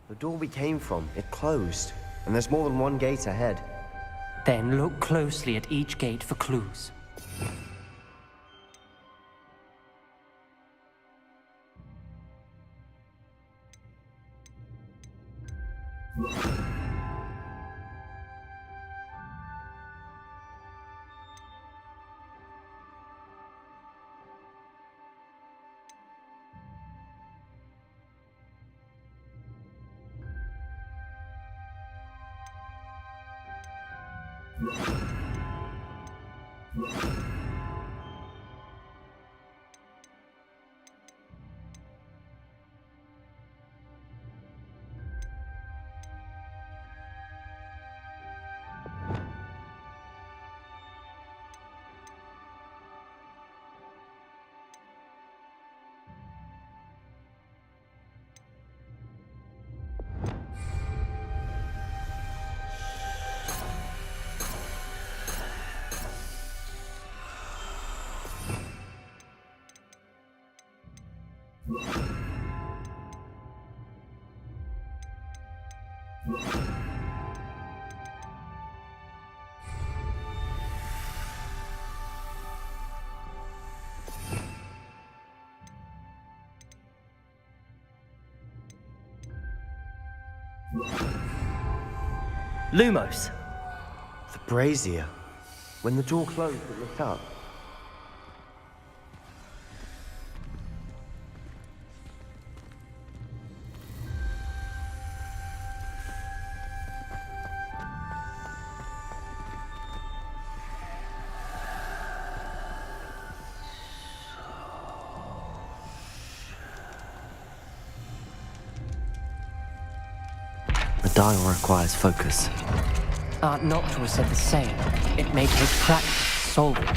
The door we came from, it closed, and there's more than one gate ahead. Then look closely at each gate for clues. Lumos. The brazier. When the door closed, it lit up. The dial requires focus. Art Noctua said the same. It may take practice to solve it.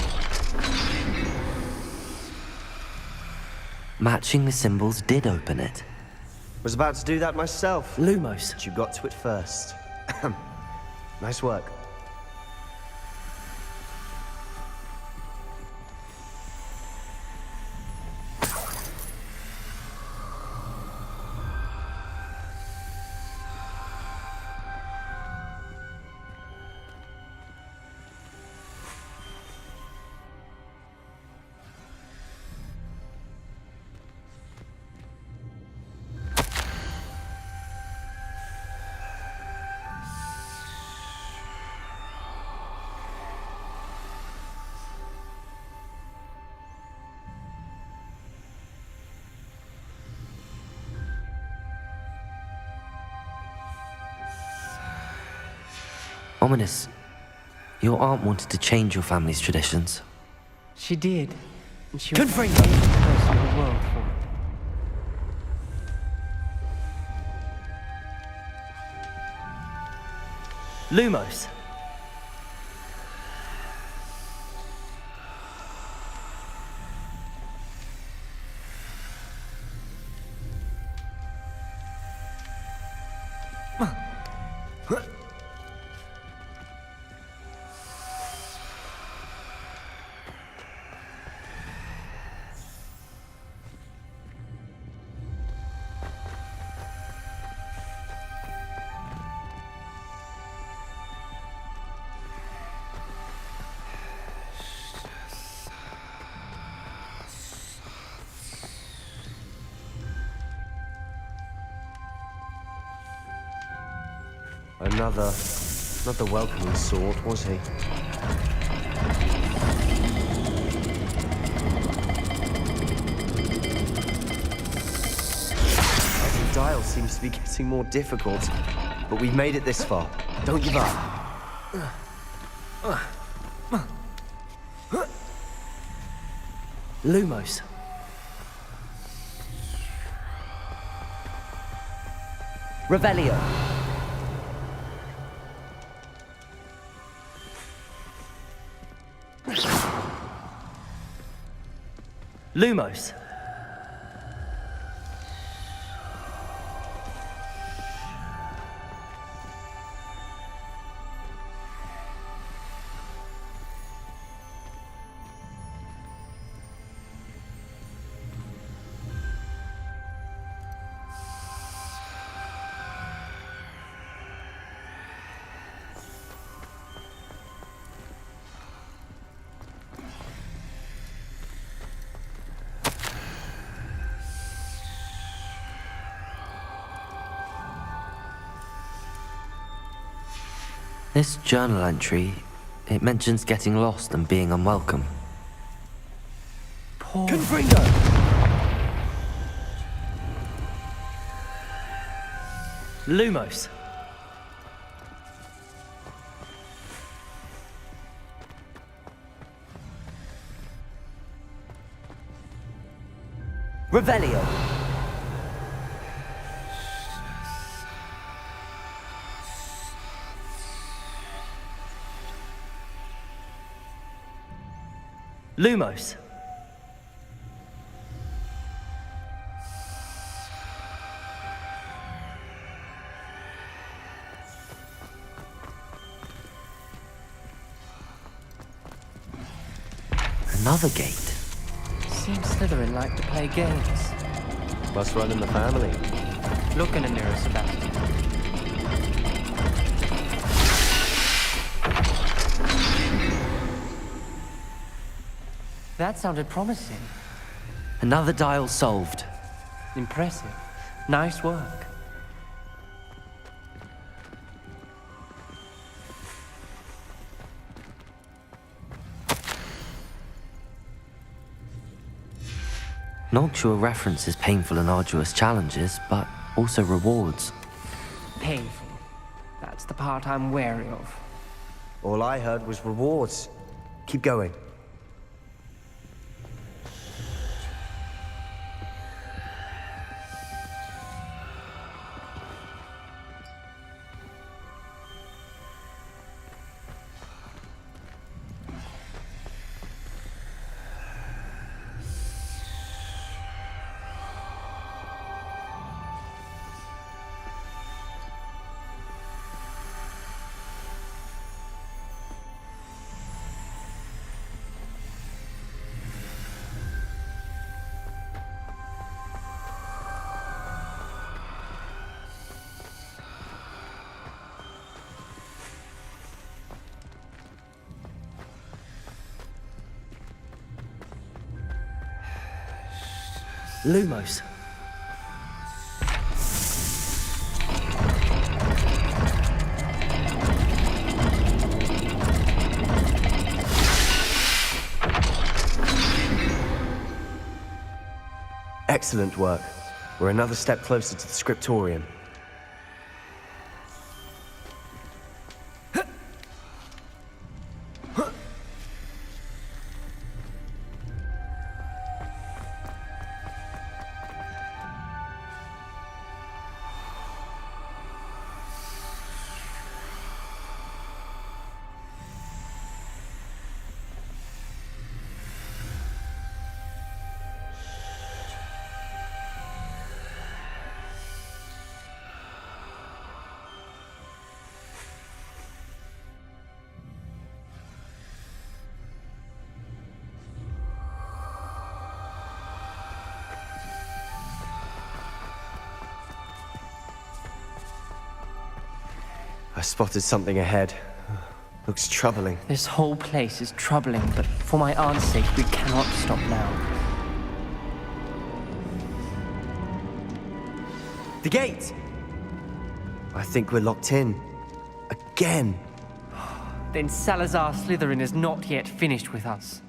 Matching the symbols did open it. Was about to do that myself. Lumos. But you got to it first. Nice work. Ominous. Your aunt wanted to change your family's traditions. She did. And she was the bravest person in the world for it. Lumos. Another welcoming sort, was he? Every dial seems to be getting more difficult, but we've made it this far. Don't give up. Lumos. Revelio. Lumos. This journal entry, it mentions getting lost and being unwelcome. Confringo! Lumos. Revelio. Lumos. Another gate. Seems Slytherin like to play games. Must run in the family. Look in a mirror, Sebastian. That sounded promising. Another dial solved. Impressive. Nice work. Noctua references painful and arduous challenges, but also rewards. Painful. That's the part I'm wary of. All I heard was rewards. Keep going. Lumos. Excellent work. We're another step closer to the scriptorium. I spotted something ahead. Looks troubling. This whole place is troubling, but for my aunt's sake, we cannot stop now. The gate! I think we're locked in. Again. Then Salazar Slytherin is not yet finished with us.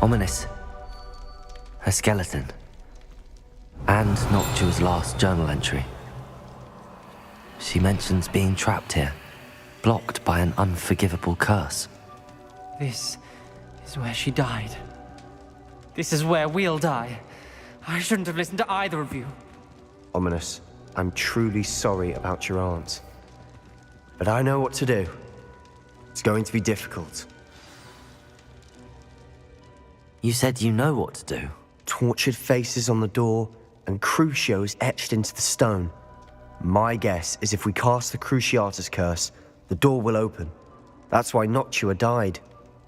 Ominous. A skeleton. And Noctua's last journal entry. She mentions being trapped here, blocked by an unforgivable curse. This is where she died. This is where we'll die. I shouldn't have listened to either of you. Ominous, I'm truly sorry about your aunt. But I know what to do. It's going to be difficult. You said you know what to do. Tortured faces on the door and Crucios etched into the stone. My guess is if we cast the Cruciatus curse, the door will open. That's why Noctua died.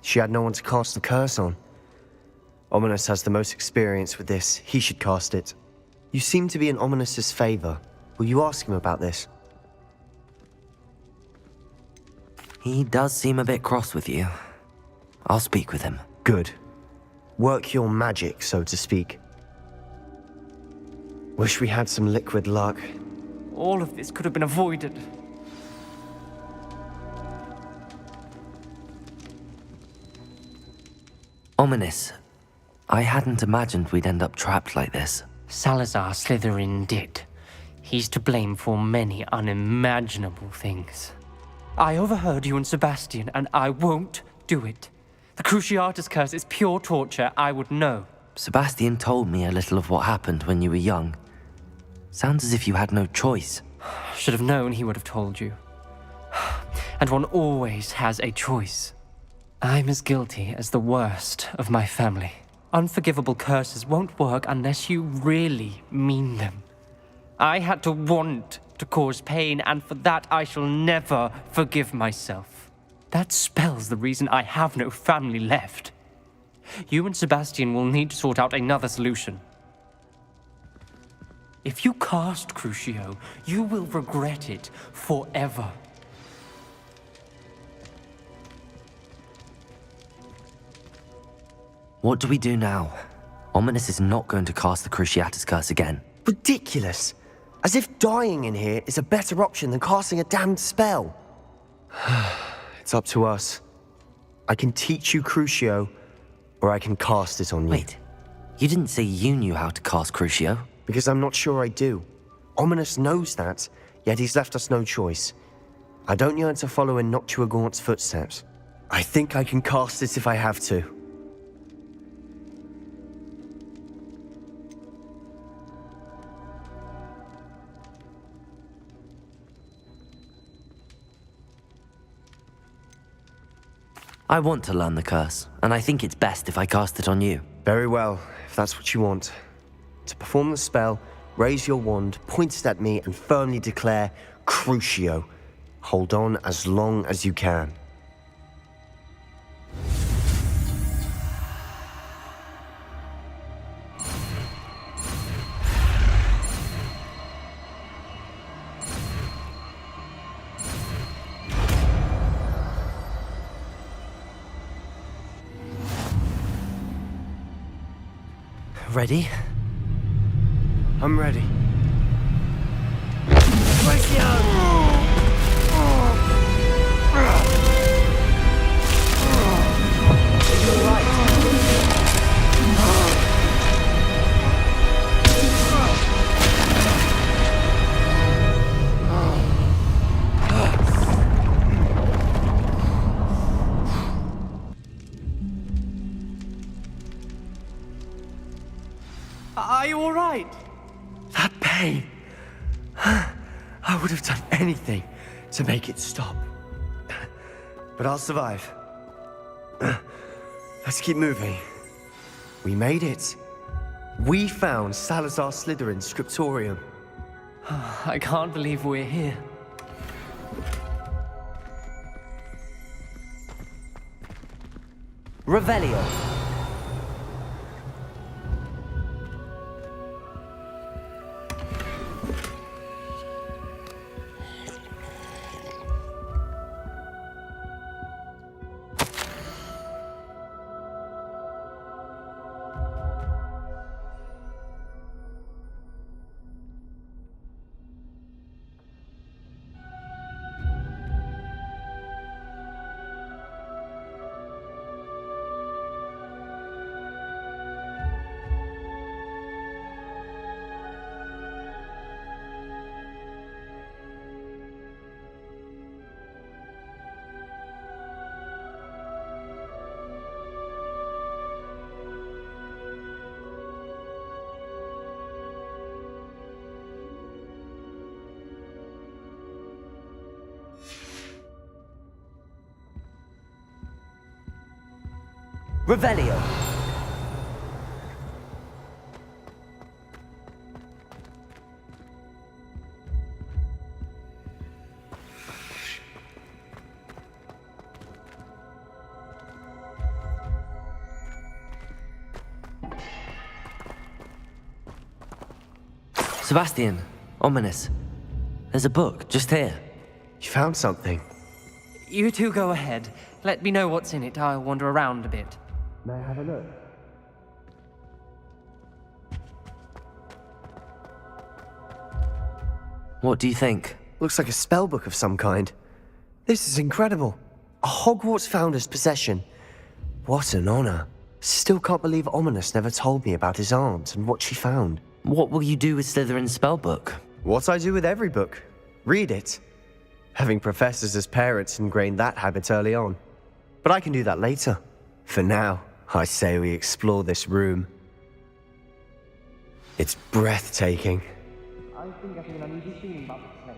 She had no one to cast the curse on. Ominous has the most experience with this. He should cast it. You seem to be in Ominous's favor. Will you ask him about this? He does seem a bit cross with you. I'll speak with him. Good. Work your magic, so to speak. Wish we had some liquid luck. All of this could have been avoided. Ominous. I hadn't imagined we'd end up trapped like this. Salazar Slytherin did. He's to blame for many unimaginable things. I overheard you and Sebastian, and I won't do it. The Cruciatus curse is pure torture, I would know. Sebastian told me a little of what happened when you were young. Sounds as if you had no choice. Should have known he would have told you. And one always has a choice. I'm as guilty as the worst of my family. Unforgivable curses won't work unless you really mean them. I had to want to cause pain, and for that I shall never forgive myself. That spell's the reason I have no family left. You and Sebastian will need to sort out another solution. If you cast Crucio, you will regret it forever. What do we do now? Ominous is not going to cast the Cruciatus curse again. Ridiculous! As if dying in here is a better option than casting a damned spell. It's up to us. I can teach you Crucio, or I can cast it on you. Wait, you didn't say you knew how to cast Crucio? Because I'm not sure I do. Ominous knows that, yet he's left us no choice. I don't yearn to follow in Noctua Gaunt's footsteps. I think I can cast it if I have to. I want to learn the curse, and I think it's best if I cast it on you. Very well, if that's what you want. To perform the spell, raise your wand, point it at me, and firmly declare, Crucio. Hold on as long as you can. Ready? I'm ready. Are you all right? That pain. I would have done anything to make it stop. But I'll survive. Let's keep moving. We made it. We found Salazar Slytherin's scriptorium. I can't believe we're here. Revelio. Revelio! Sebastian, ominous. There's a book just here. You found something. You two go ahead. Let me know what's in it. I'll wander around a bit. May I have a look? What do you think? Looks like a spellbook of some kind. This is incredible. A Hogwarts founder's possession. What an honor. Still can't believe Ominous never told me about his aunt and what she found. What will you do with Slytherin's spellbook? What I do with every book. Read it. Having professors as parents ingrained that habit early on. But I can do that later. For now, I say we explore this room. It's breathtaking. I think I feel an uneasy feeling about this place.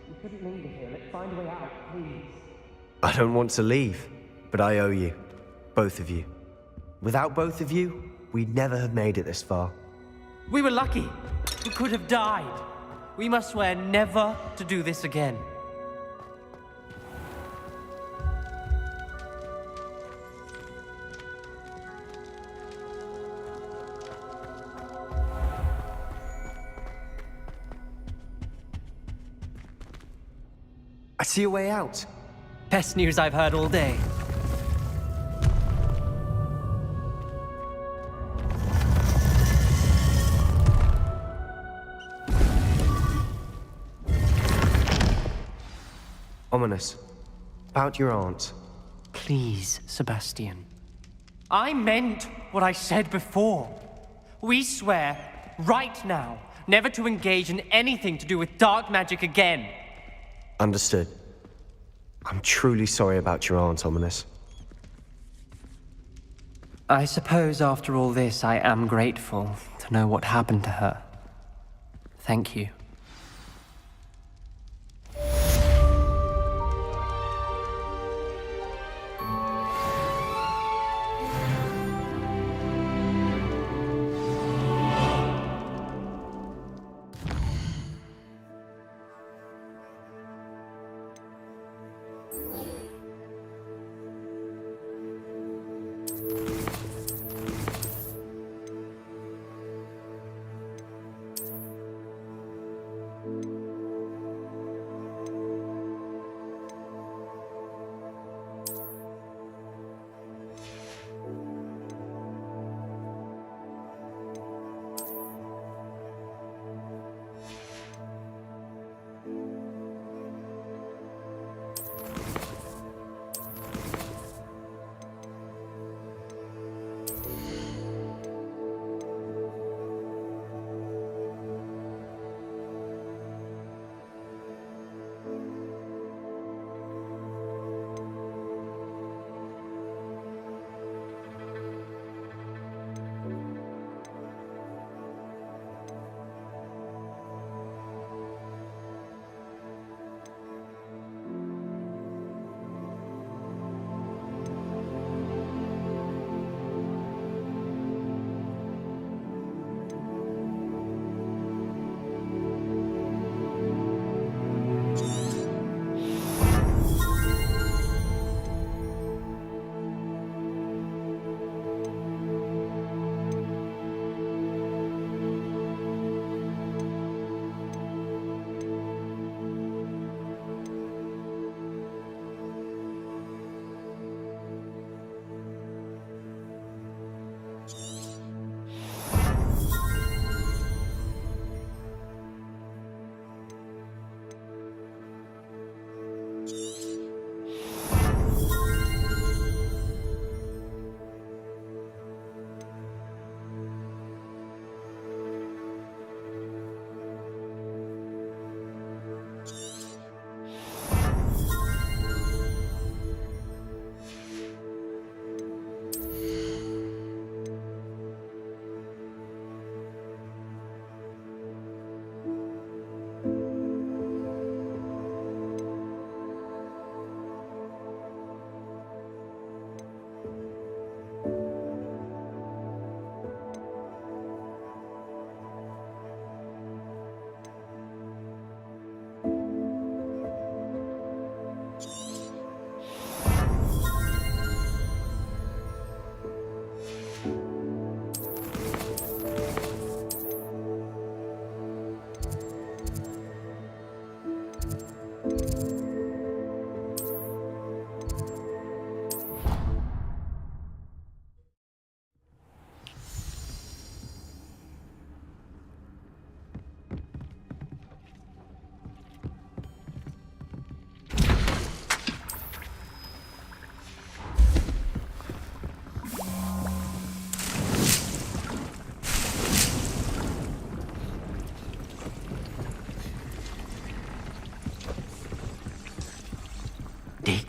We couldn't linger here. Let's find a way out, please. I don't want to leave, but I owe you. Both of you. Without both of you, we'd never have made it this far. We were lucky. We could have died. We must swear never to do this again. I see a way out. Best news I've heard all day. Ominous. About your aunt. Please, Sebastian. I meant what I said before. We swear, right now, never to engage in anything to do with dark magic again. Understood. I'm truly sorry about your aunt, Ominous. I suppose after all this, I am grateful to know what happened to her. Thank you.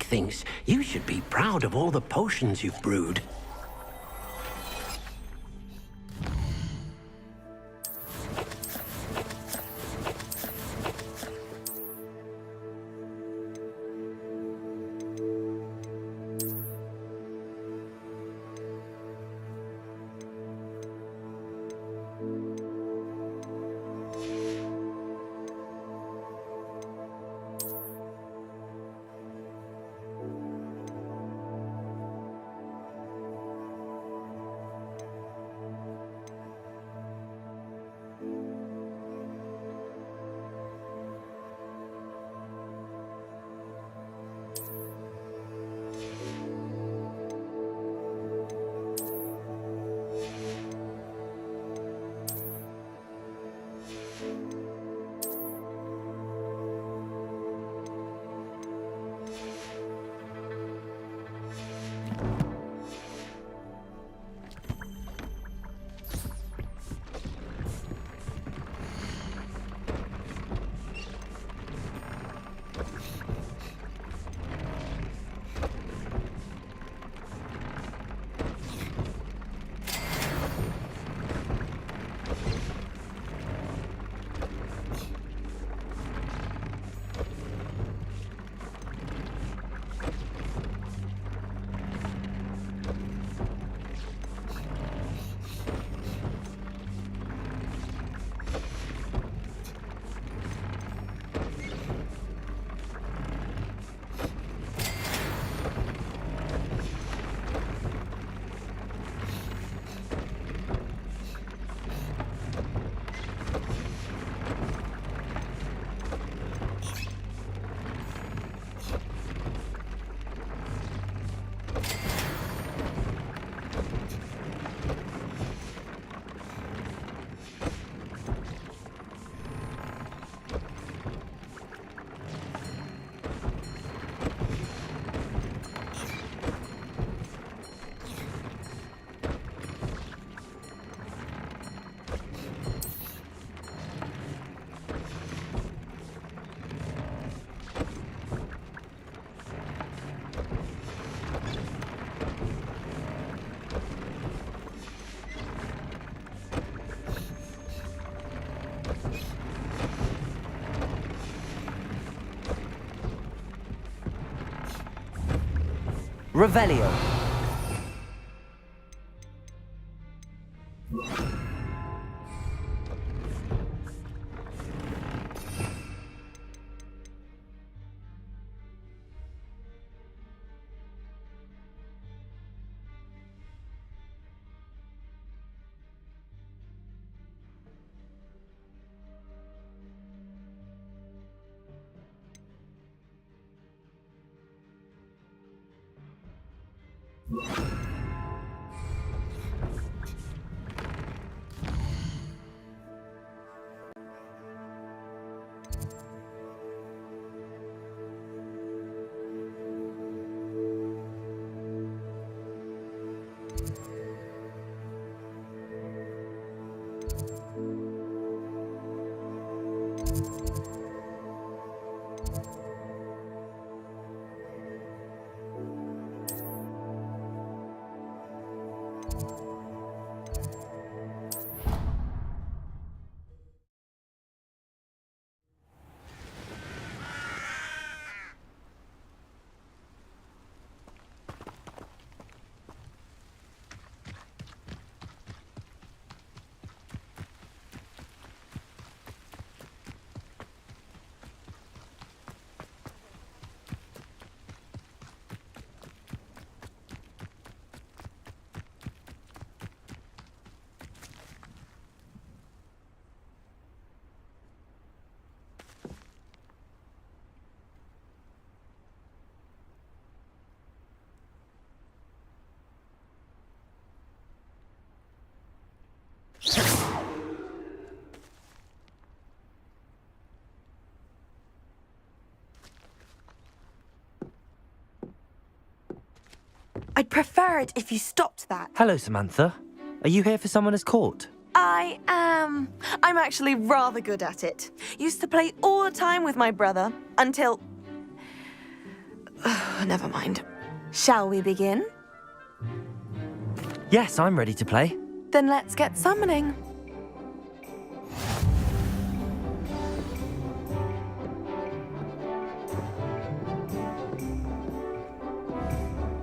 thinks you should be proud of all the potions you've brewed. Revelio. I'd prefer it if you stopped that. Hello, Samantha. Are you here for someone as court? I am. I'm actually rather good at it. Used to play all the time with my brother until... Never mind. Shall we begin? Yes, I'm ready to play. Then let's get summoning.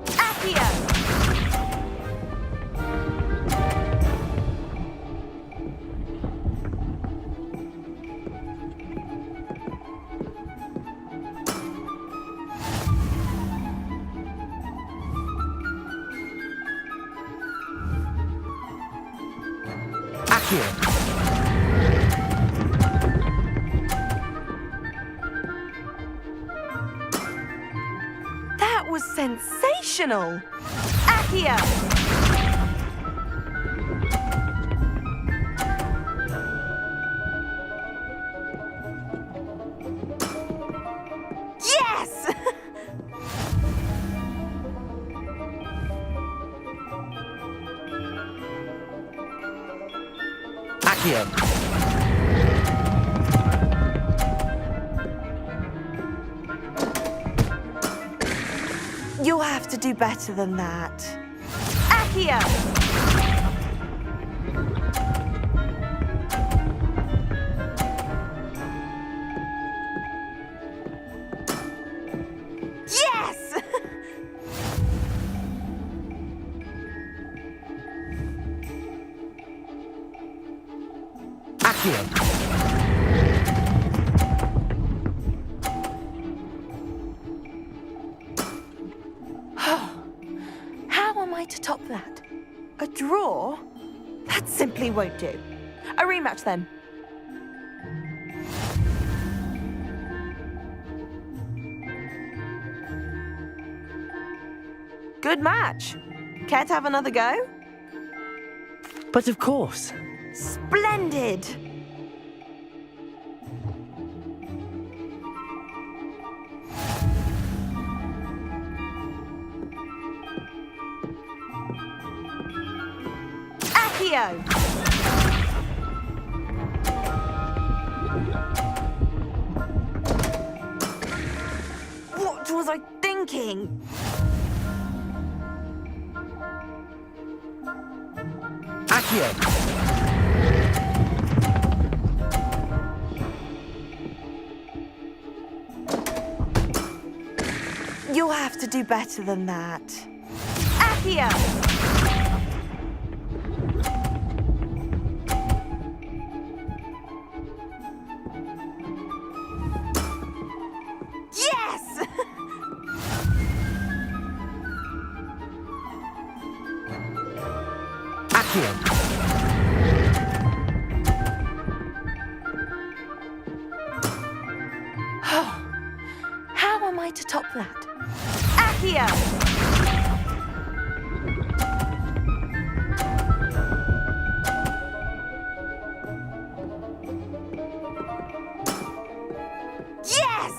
Accio! Accio! That was sensational! Accio! Yes! Accio! You'll have to do better than that. Accio! Yes! Accio! How am I to top that? A draw? That simply won't do. A rematch then. Good match. Care to have another go? But of course. Splendid! Accio! What was I thinking? Accio! You'll have to do better than that. Accio! Yes! Accio! How am I to top that? Accio! Yes!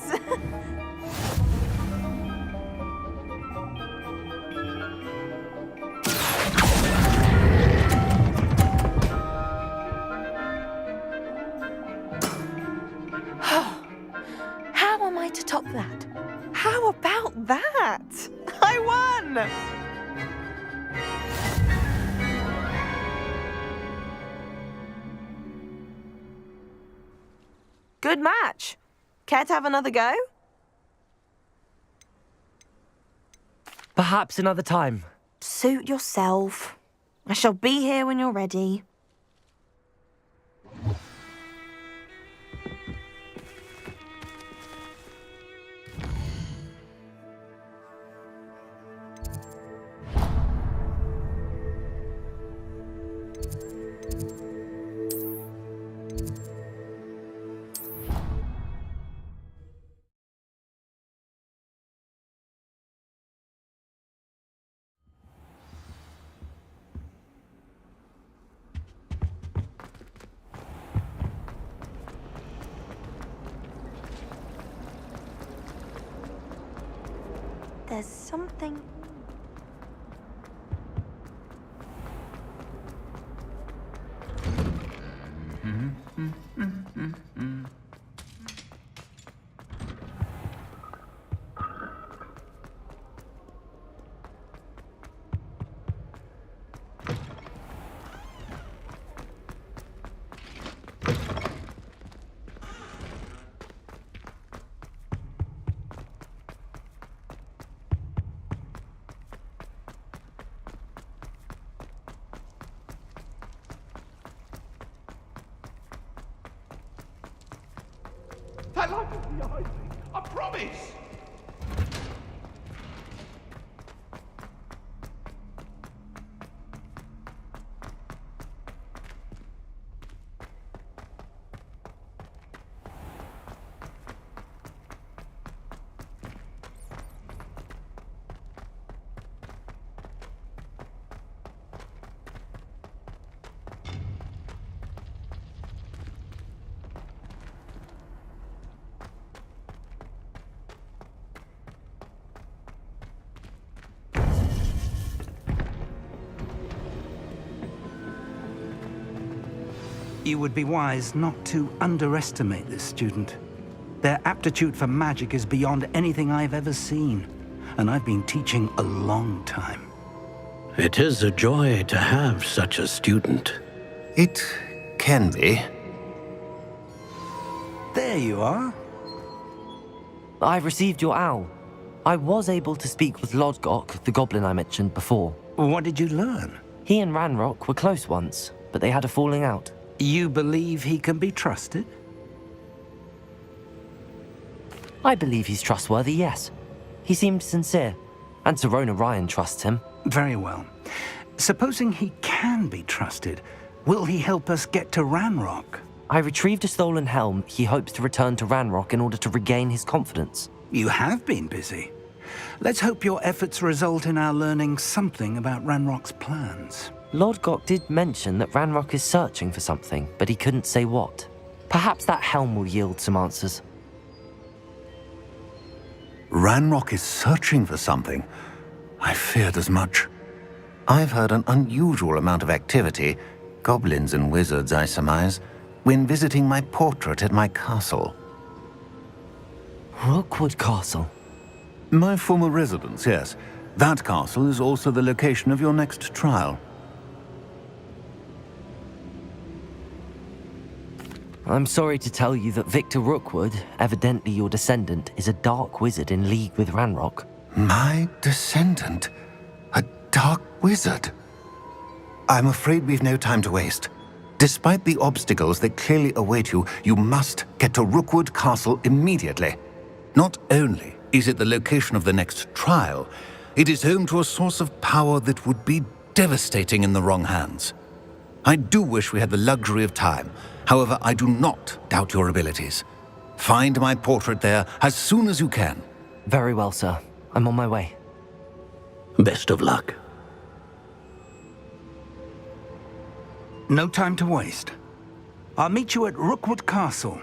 How am I to top that? How about that? I won! Good match. Care to have another go? Perhaps another time. Suit yourself. I shall be here when you're ready. There's something... My life is behind me. I promise. You would be wise not to underestimate this student. Their aptitude for magic is beyond anything I've ever seen, and I've been teaching a long time. It is a joy to have such a student. It can be. There you are. I've received your owl. I was able to speak with Lodgok, the goblin I mentioned before. What did you learn? He and Ranrock were close once, but they had a falling out. You believe he can be trusted? I believe he's trustworthy, yes. He seemed sincere, and Serona Ryan trusts him. Very well. Supposing he can be trusted, will he help us get to Ranrock? I retrieved a stolen helm he hopes to return to Ranrock in order to regain his confidence. You have been busy. Let's hope your efforts result in our learning something about Ranrock's plans. Lodgok did mention that Ranrock is searching for something, but he couldn't say what. Perhaps that helm will yield some answers. Ranrock is searching for something. I feared as much. I've heard an unusual amount of activity, goblins and wizards, I surmise, when visiting my portrait at my castle. Rookwood Castle? My former residence, yes. That castle is also the location of your next trial. I'm sorry to tell you that Victor Rookwood, evidently your descendant, is a dark wizard in league with Ranrock. My descendant? A dark wizard? I'm afraid we've no time to waste. Despite the obstacles that clearly await you, you must get to Rookwood Castle immediately. Not only is it the location of the next trial, it is home to a source of power that would be devastating in the wrong hands. I do wish we had the luxury of time. However, I do not doubt your abilities. Find my portrait there as soon as you can. Very well, sir. I'm on my way. Best of luck. No time to waste. I'll meet you at Rookwood Castle.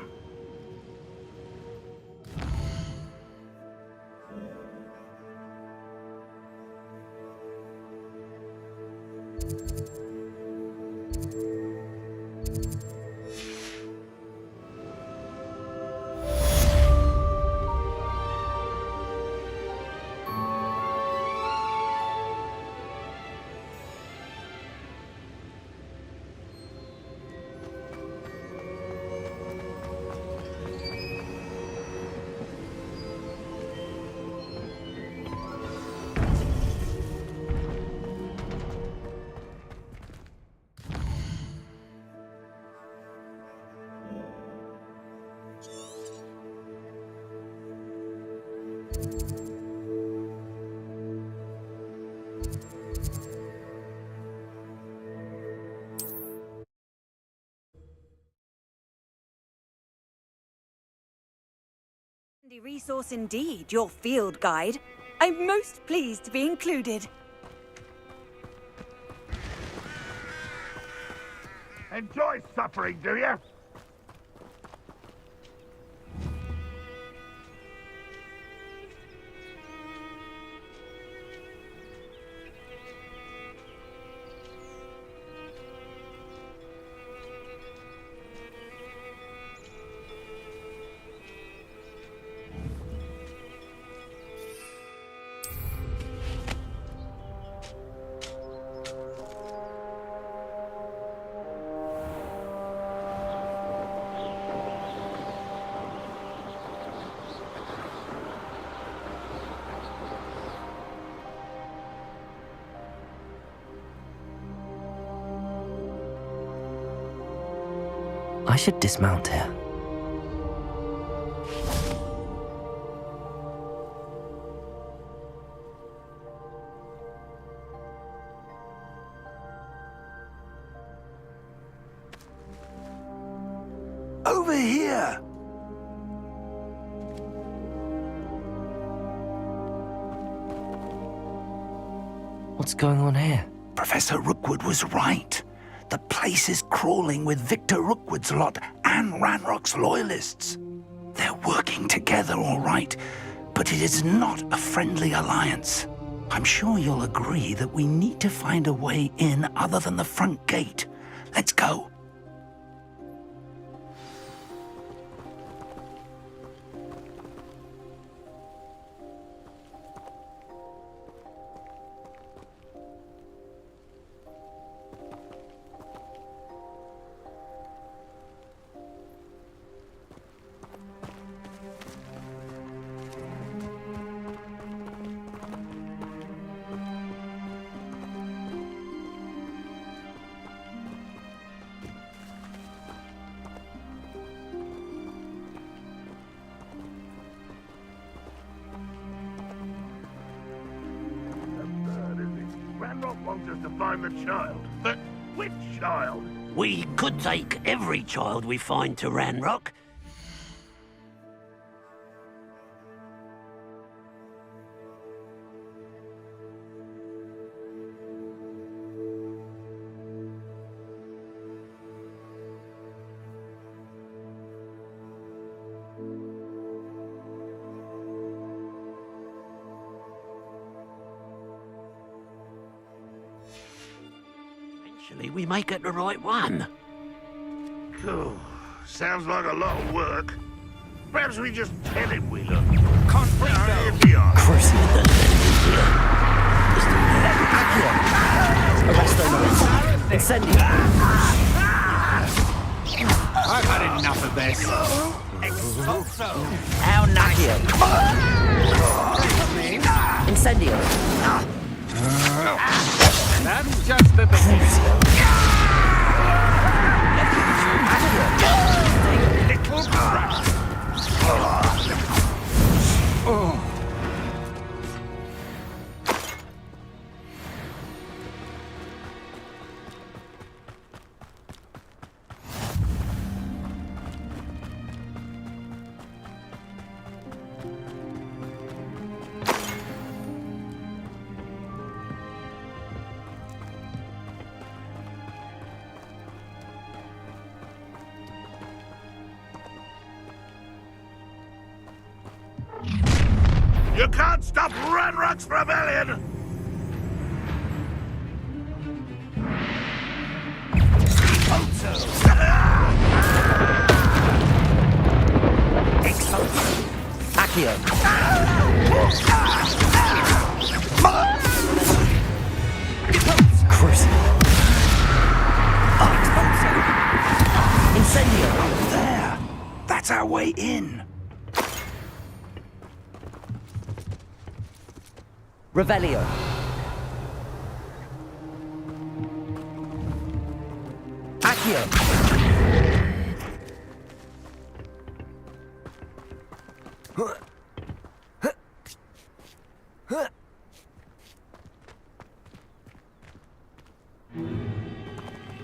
Handy resource indeed, your field guide. I'm most pleased to be included. Enjoy suffering, do you? I should dismount here. over here! What's going on here? Professor Rookwood was right. The place is crawling with Victor Rookwood's lot and Ranrock's loyalists. They're working together, all right, but it is not a friendly alliance. I'm sure you'll agree that we need to find a way in other than the front gate. Let's go. Ranrock wants us to find the child. But which child? We could take every child we find to Ranrock. Eventually, we may get the right one. Cool. Sounds like a lot of work. Perhaps we just tell him we look. Here we are. I've had enough of this. How Accio. Incendio. That's just the beginning. Little crap. Oh. You can't stop Ranrock's rebellion! Accio. Incendio. There! That's our way in. Revelio. Accio.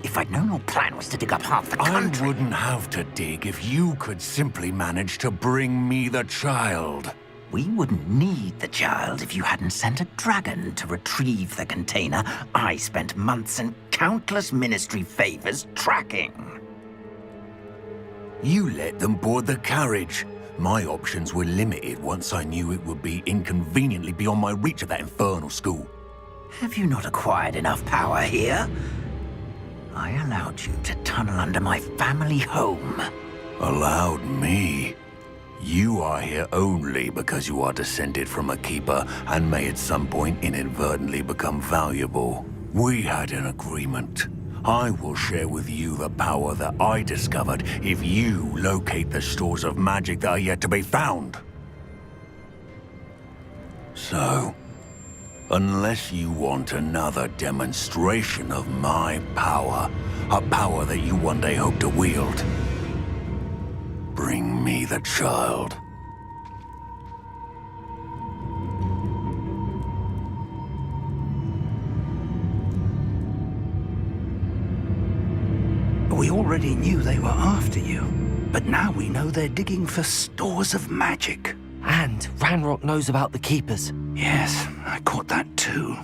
If I'd known your plan was to dig up half the country... I wouldn't have to dig if you could simply manage to bring me the child. We wouldn't need the child if you hadn't sent a dragon to retrieve the container I spent months and countless ministry favors tracking. You let them board the carriage. My options were limited once I knew it would be inconveniently beyond my reach at that infernal school. Have you not acquired enough power here? I allowed you to tunnel under my family home. Allowed me? You are here only because you are descended from a keeper and may at some point inadvertently become valuable. We had an agreement. I will share with you the power that I discovered if you locate the stores of magic that are yet to be found. So, unless you want another demonstration of my power, a power that you one day hope to wield, bring me the child. We already knew they were after you. But now we know they're digging for stores of magic. And Ranrock knows about the Keepers. Yes, I caught that too.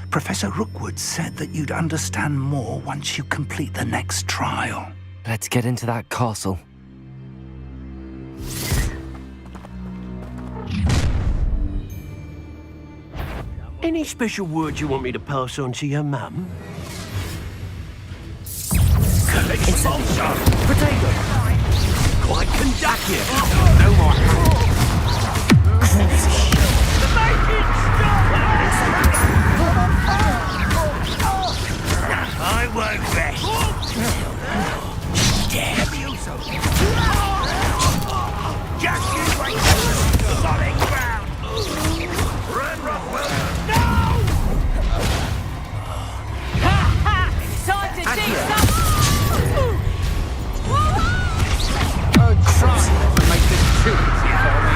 Professor Rookwood said that you'd understand more once you complete the next trial. Let's get into that castle. Any special words you want me to pass on to your mum? Potato! Quite conductive. No more. I won't rest. Damn you so. Just you wait. Solid ground. Run, Rookwood. Time to dig some. Try not to make this too easy for me.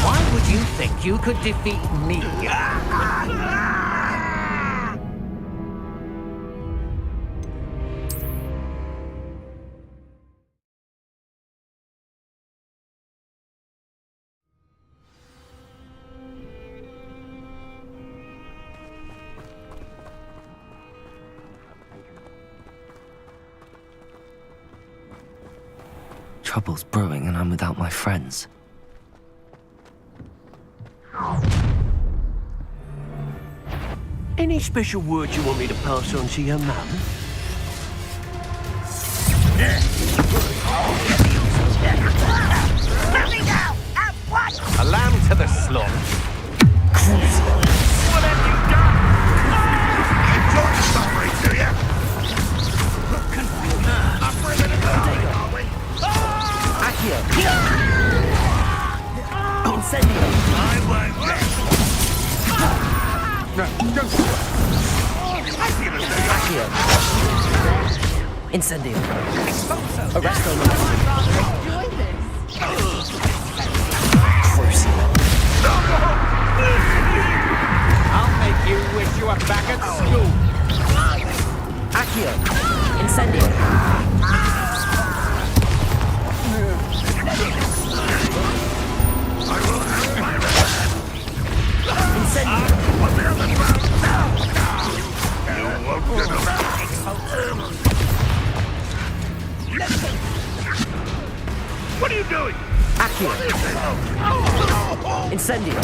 Why would you think you could defeat me? Trouble's brewing and I'm without my friends. Any special words you want me to pass on to your mum? A lamb to the slaughter. What have you done? Enjoy suffering, do you? I'm bringing it on, are we? Accio! Incendio! I won't rest. Accio! Incendio! Arresto! I'll make you wish you were back at school. Accio! Incendio! What are you doing? Accio! Incendio!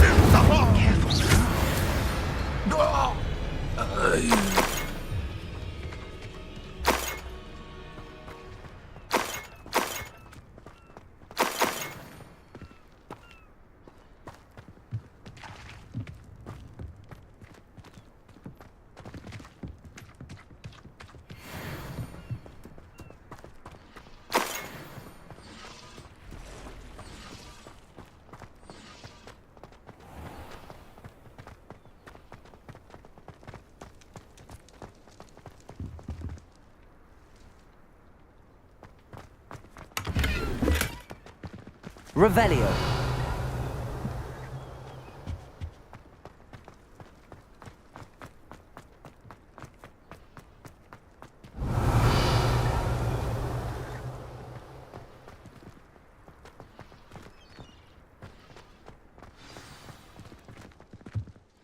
Revelio.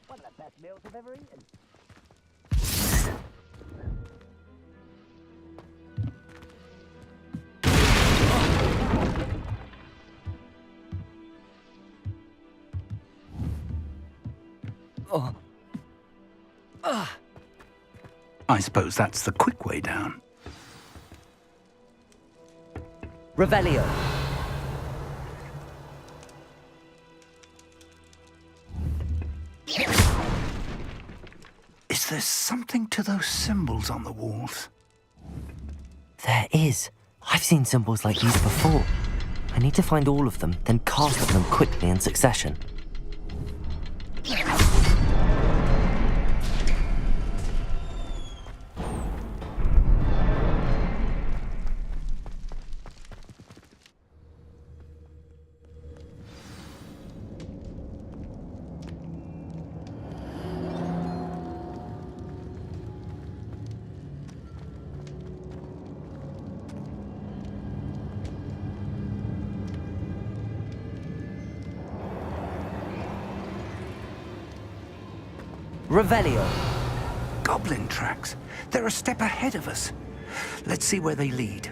One of the best meals I've ever eaten. I suppose that's the quick way down. Revelio. Is there something to those symbols on the walls? There is. I've seen symbols like these before. I need to find all of them, then cast them quickly in succession. Revelio. Goblin tracks. They're a step ahead of us. Let's see where they lead.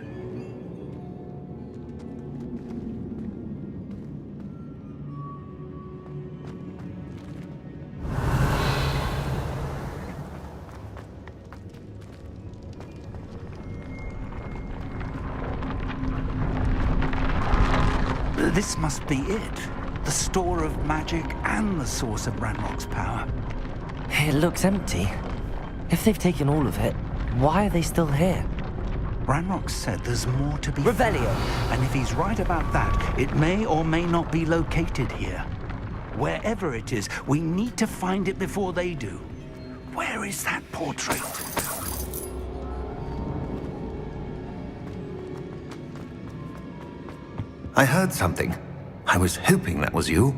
This must be it. The store of magic and the source of Ranrock's power. It looks empty. If they've taken all of it, why are they still here? Ranrock said there's more to be Revelio. found, and if he's right about that, it may or may not be located here. Wherever it is, we need to find it before they do. Where is that portrait? I heard something. I was hoping that was you.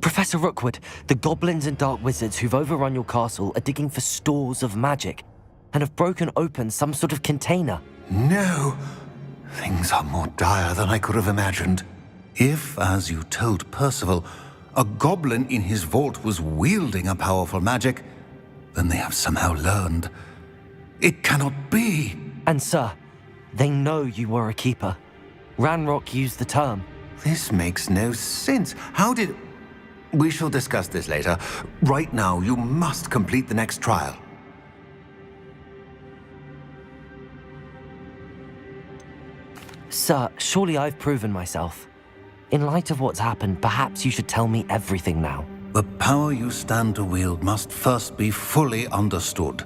Professor Rookwood, the goblins and dark wizards who've overrun your castle are digging for stores of magic and have broken open some sort of container. No! Things are more dire than I could have imagined. If, as you told Percival, a goblin in his vault was wielding a powerful magic, then they have somehow learned. It cannot be! And sir, they know you were a keeper. Ranrock used the term. This makes no sense. How did... We shall discuss this later. Right now, you must complete the next trial. Sir, surely I've proven myself. In light of what's happened, perhaps you should tell me everything now. The power you stand to wield must first be fully understood.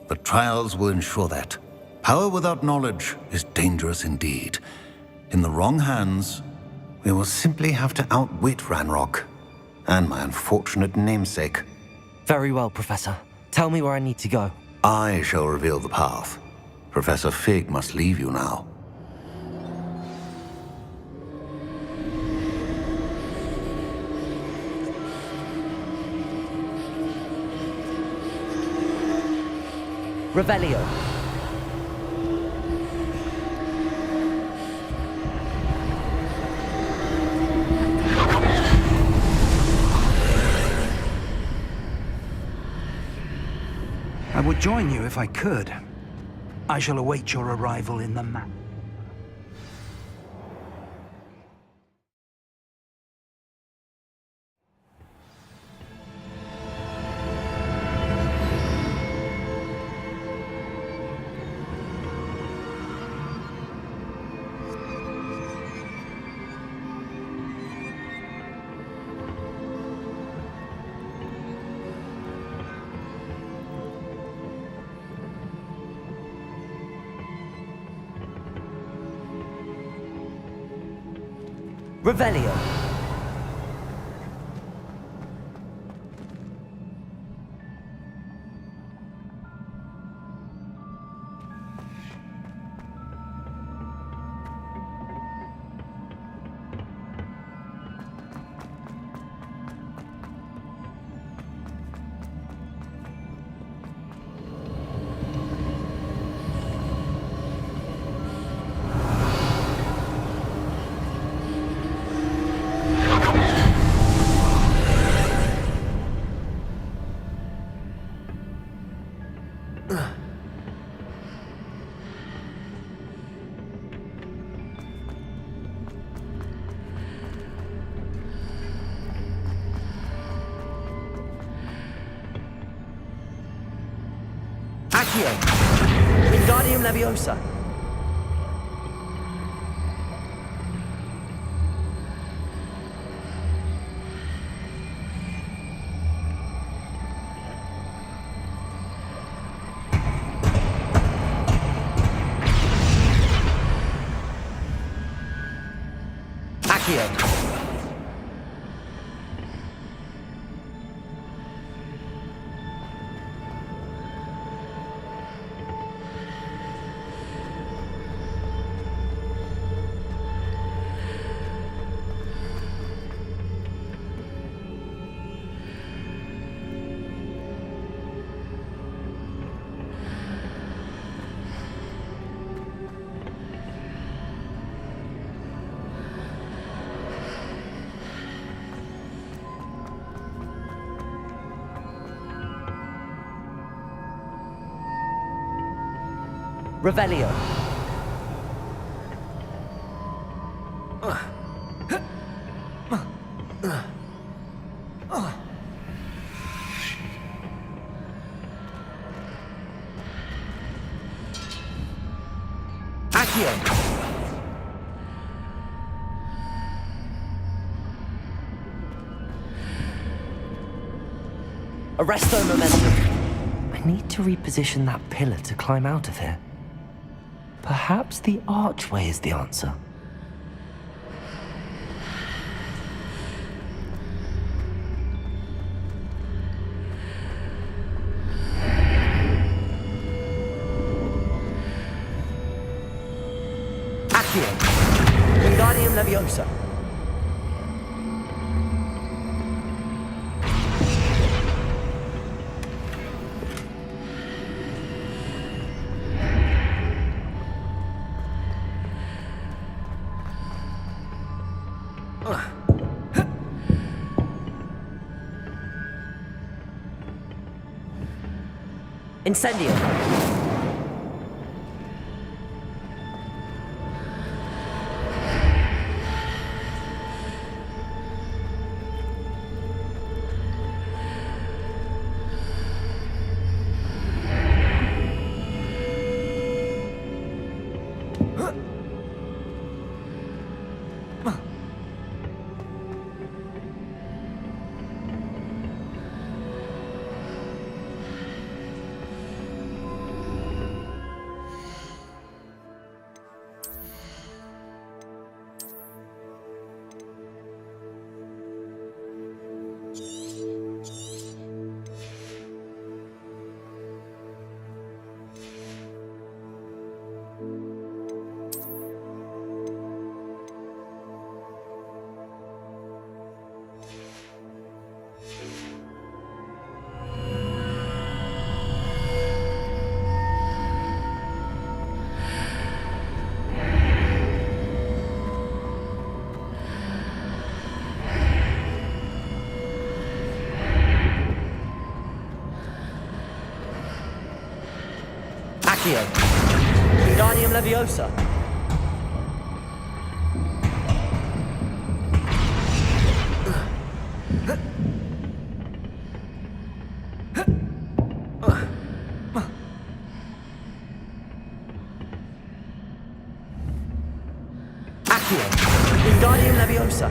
The trials will ensure that. Power without knowledge is dangerous indeed. In the wrong hands, we will simply have to outwit Ranrock and my unfortunate namesake. Very well, Professor. Tell me where I need to go. I shall reveal the path. Professor Fig must leave you now. Revelio. I would join you if I could. I shall await your arrival in the map. Revelio. Accio. Wingardium Leviosa. Accio. Revelio. Accio. Arresto momentum. I need to reposition that pillar to climb out of here. Perhaps the archway is the answer. Accio. Wingardium Leviosa. Incendio. Accio. Wingardium Leviosa. Accio. Wingardium Leviosa.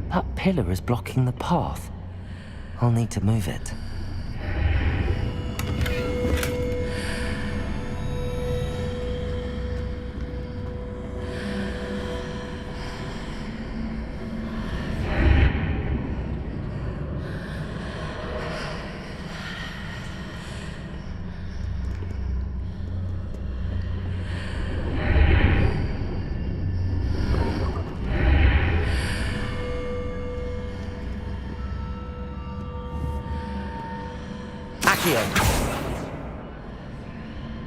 That pillar is blocking the path. I'll need to move it. Accio.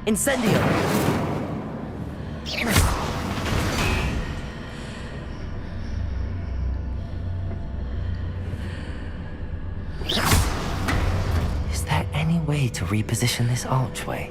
Incendio. Is there any way to reposition this archway.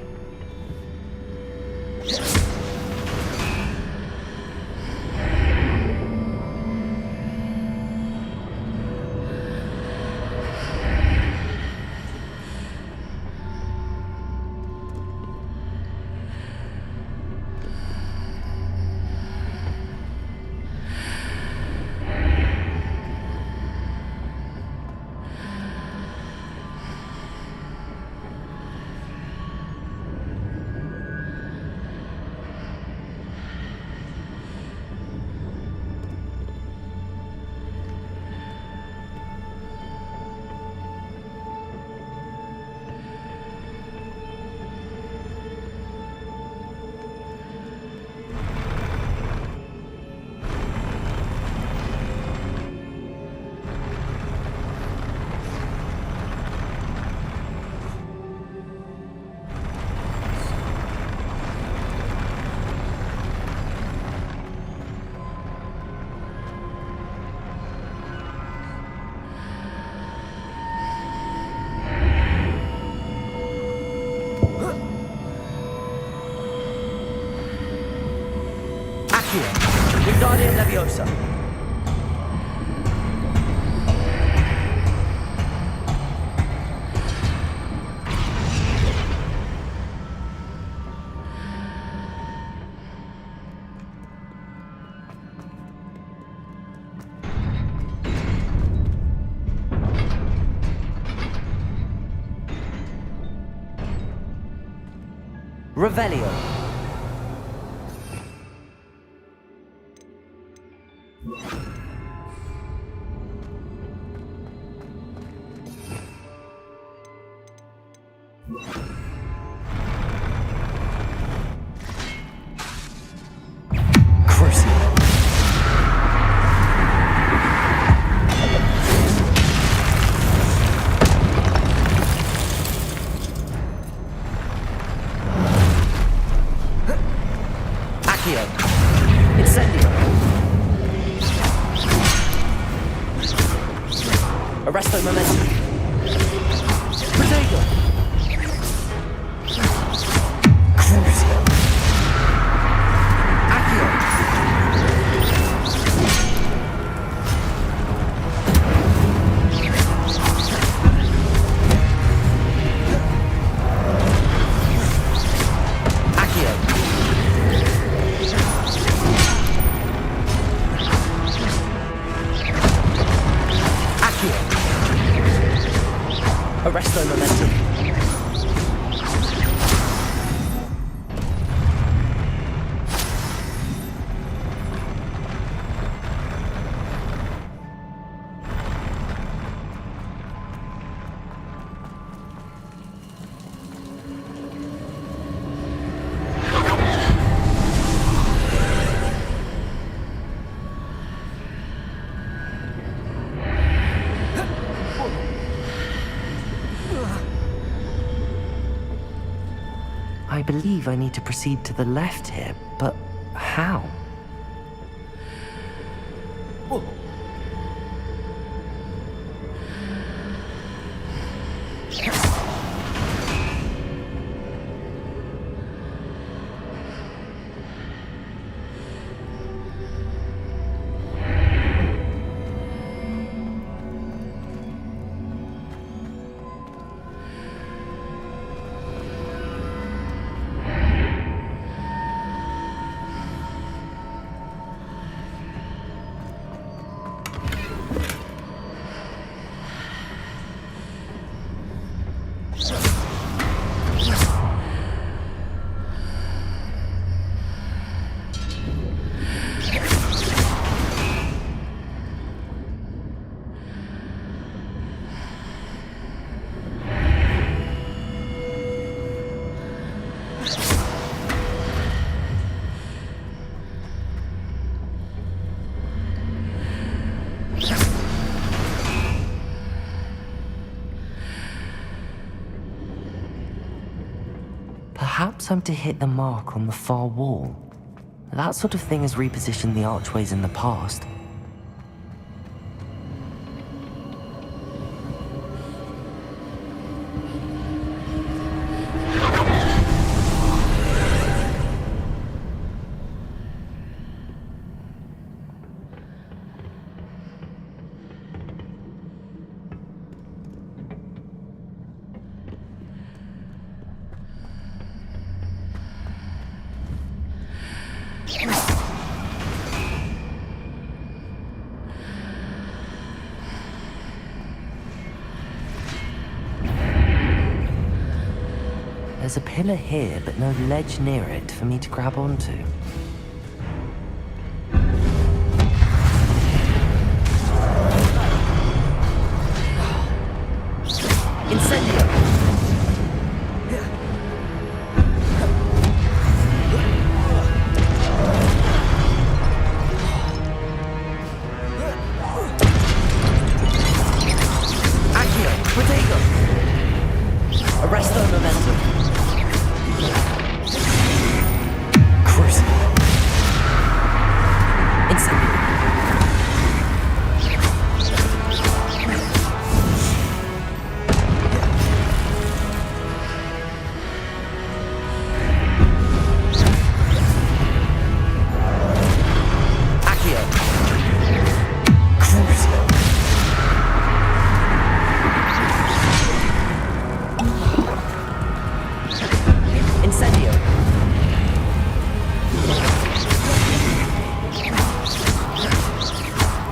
Wingardium Leviosa. Revelio. Incendio. Arresto Momentum. Protego. Crucio. Accio. Arresto Momentum. I believe I need to proceed to the left here, but how? Perhaps I'm to hit the mark on the far wall. That sort of thing has repositioned the archways in the past. There's a pillar here, but no ledge near it for me to grab onto. Incendio! Accio! Protego! Arresto momentum. Crucible. Incendio. Accio. Crucible. Incendio.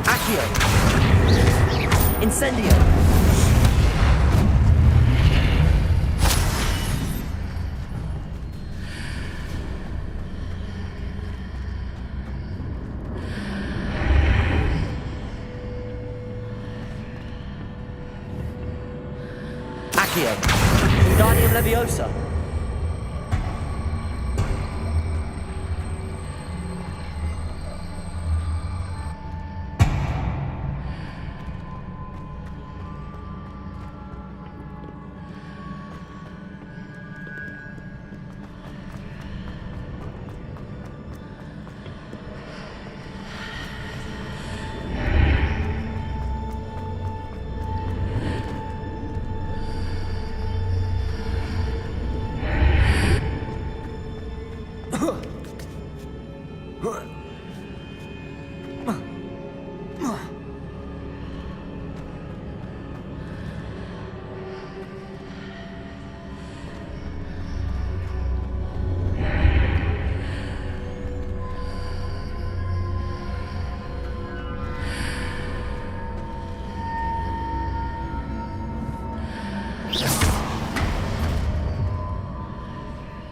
Accio. Incendio. Accio. Wingardium Leviosa.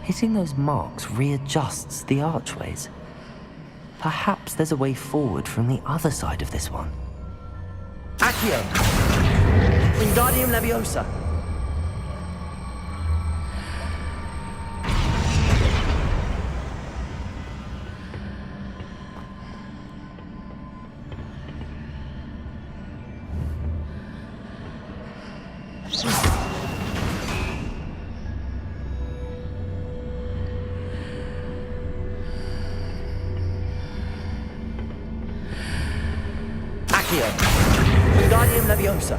Hitting those marks readjusts the archways. Perhaps there's a way forward from the other side of this one. Accio. Wingardium Leviosa. Accio. Wingardium Leviosa.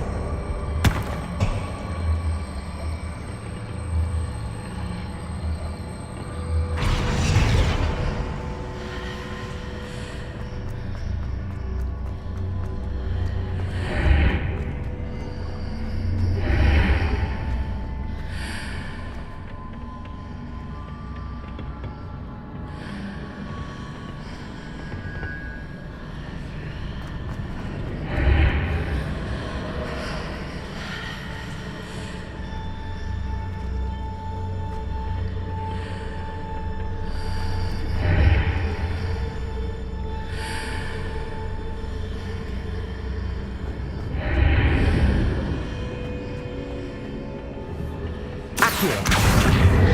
Accio.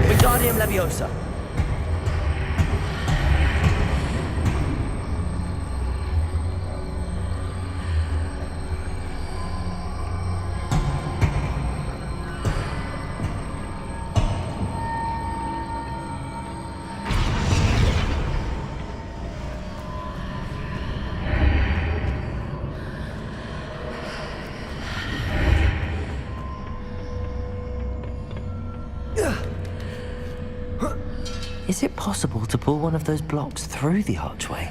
Wingardium Leviosa. Is it possible to pull one of those blocks through the archway?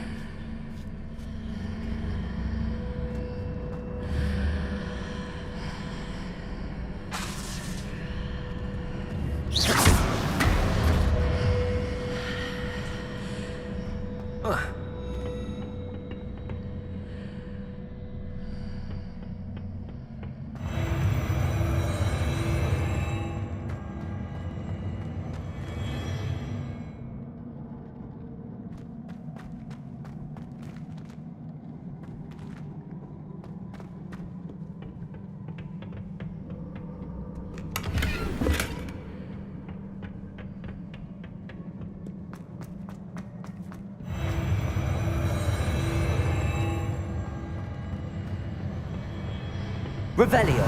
Revelio.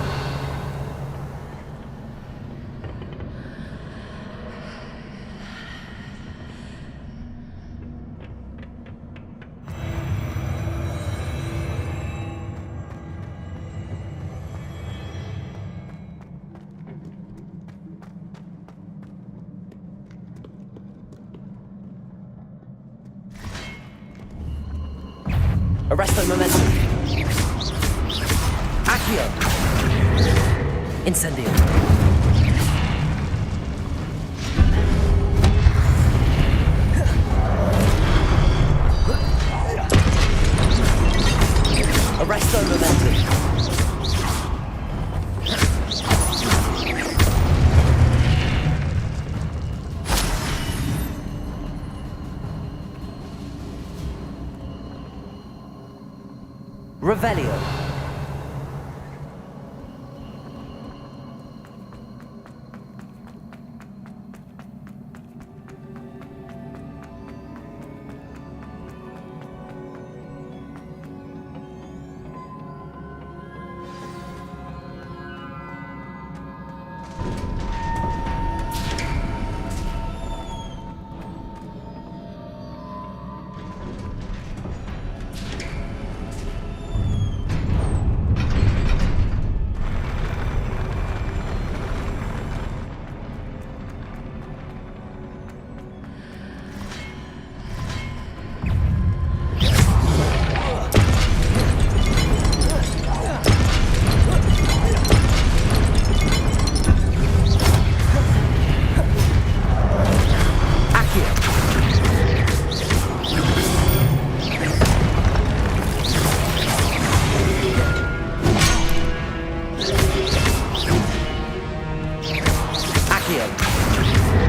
Arresto momentum. Accio. Incendio. Arresto momentum. Revelio.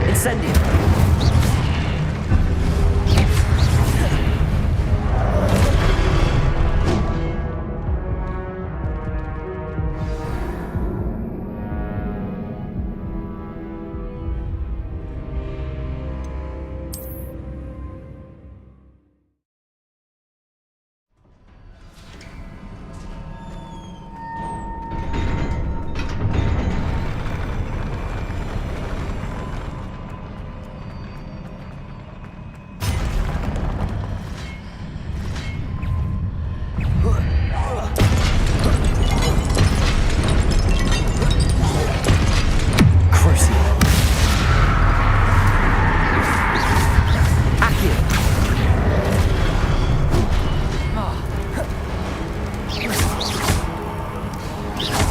Incendio.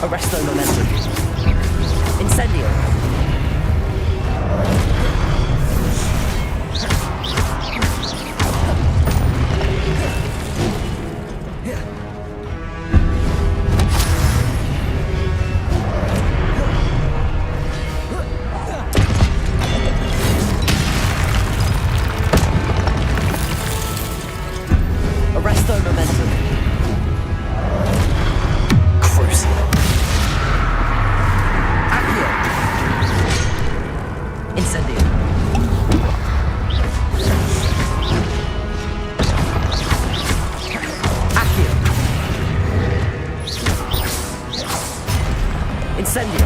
Arresto momentum. Incendio. Arresto momentum. Incendio. Accio. Incendio.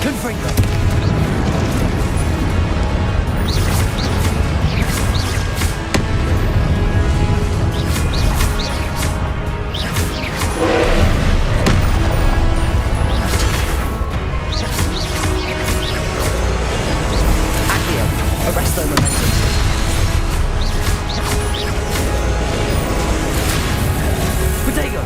Confringo. Accio. Arresto momentum. Protego.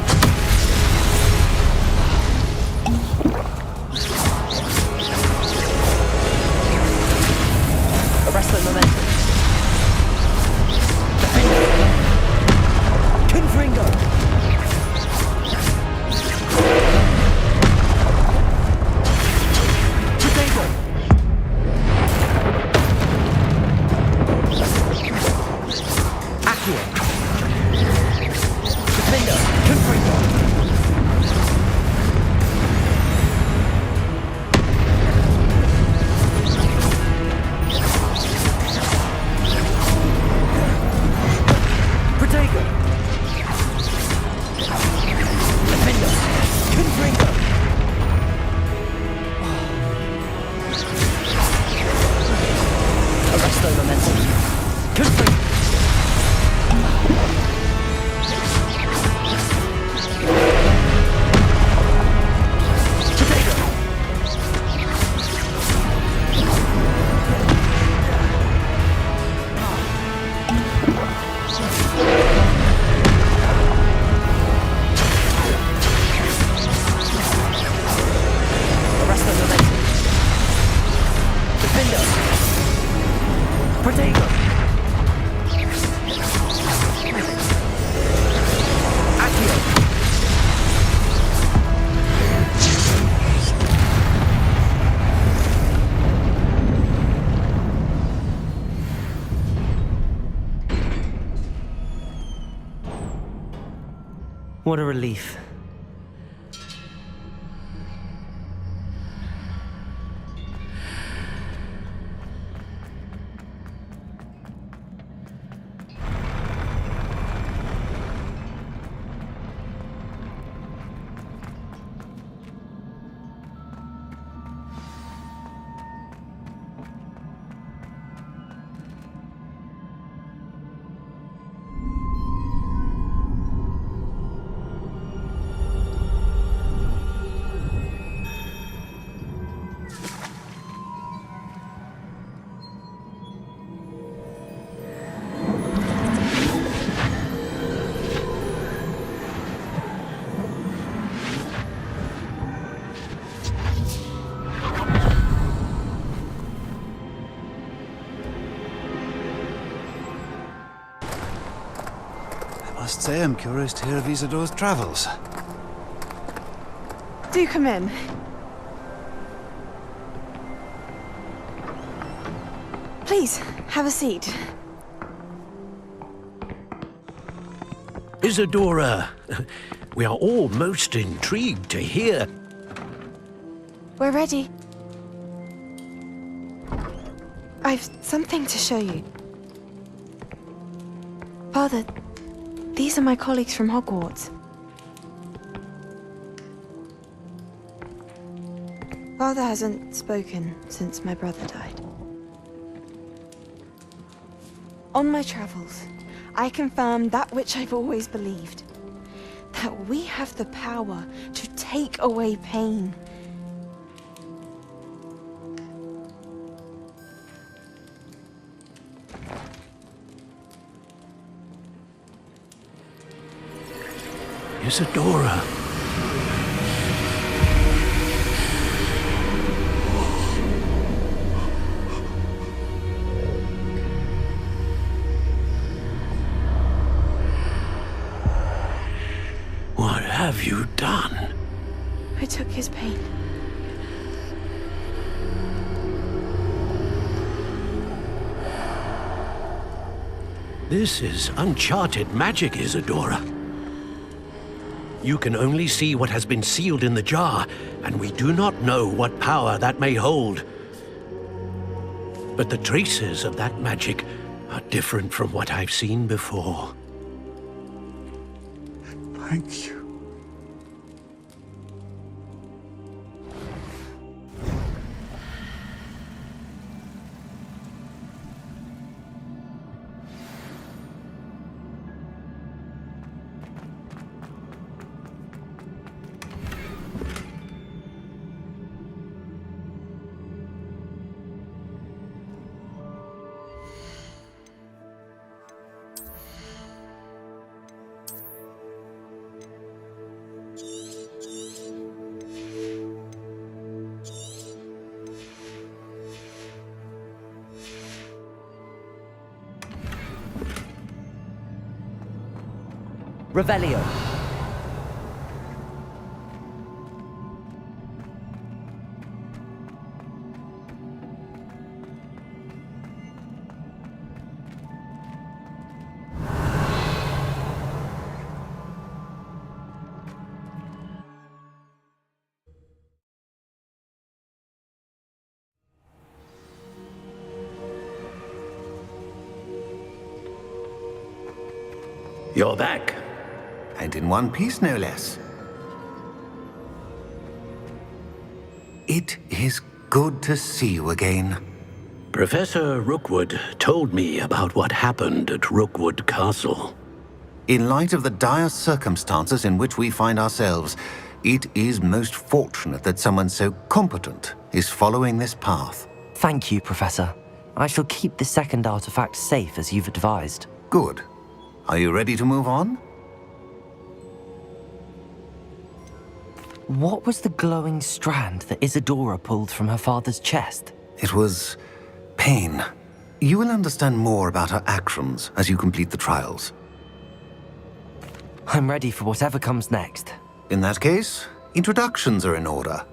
What a relief. I must say I'm curious to hear of Isadore's travels. Do come in. Please, have a seat. Isadora, we are all most intrigued to hear. We're ready. I've something to show you. Father, these are my colleagues from Hogwarts. Father hasn't spoken since my brother died. On my travels, I confirmed that which I've always believed. That we have the power to take away pain. Isadora. What have you done? I took his pain. This is uncharted magic, Isadora. You can only see what has been sealed in the jar, and we do not know what power that may hold. But the traces of that magic are different from what I've seen before. Thank you. Revelio. You're back. And in one piece, no less. It is good to see you again. Professor Rookwood told me about what happened at Rookwood Castle. In light of the dire circumstances in which we find ourselves, it is most fortunate that someone so competent is following this path. Thank you, Professor. I shall keep the second artifact safe as you've advised. Good. Are you ready to move on? What was the glowing strand that Isadora pulled from her father's chest? It was pain. You will understand more about her actions as you complete the trials. I'm ready for whatever comes next. In that case, introductions are in order.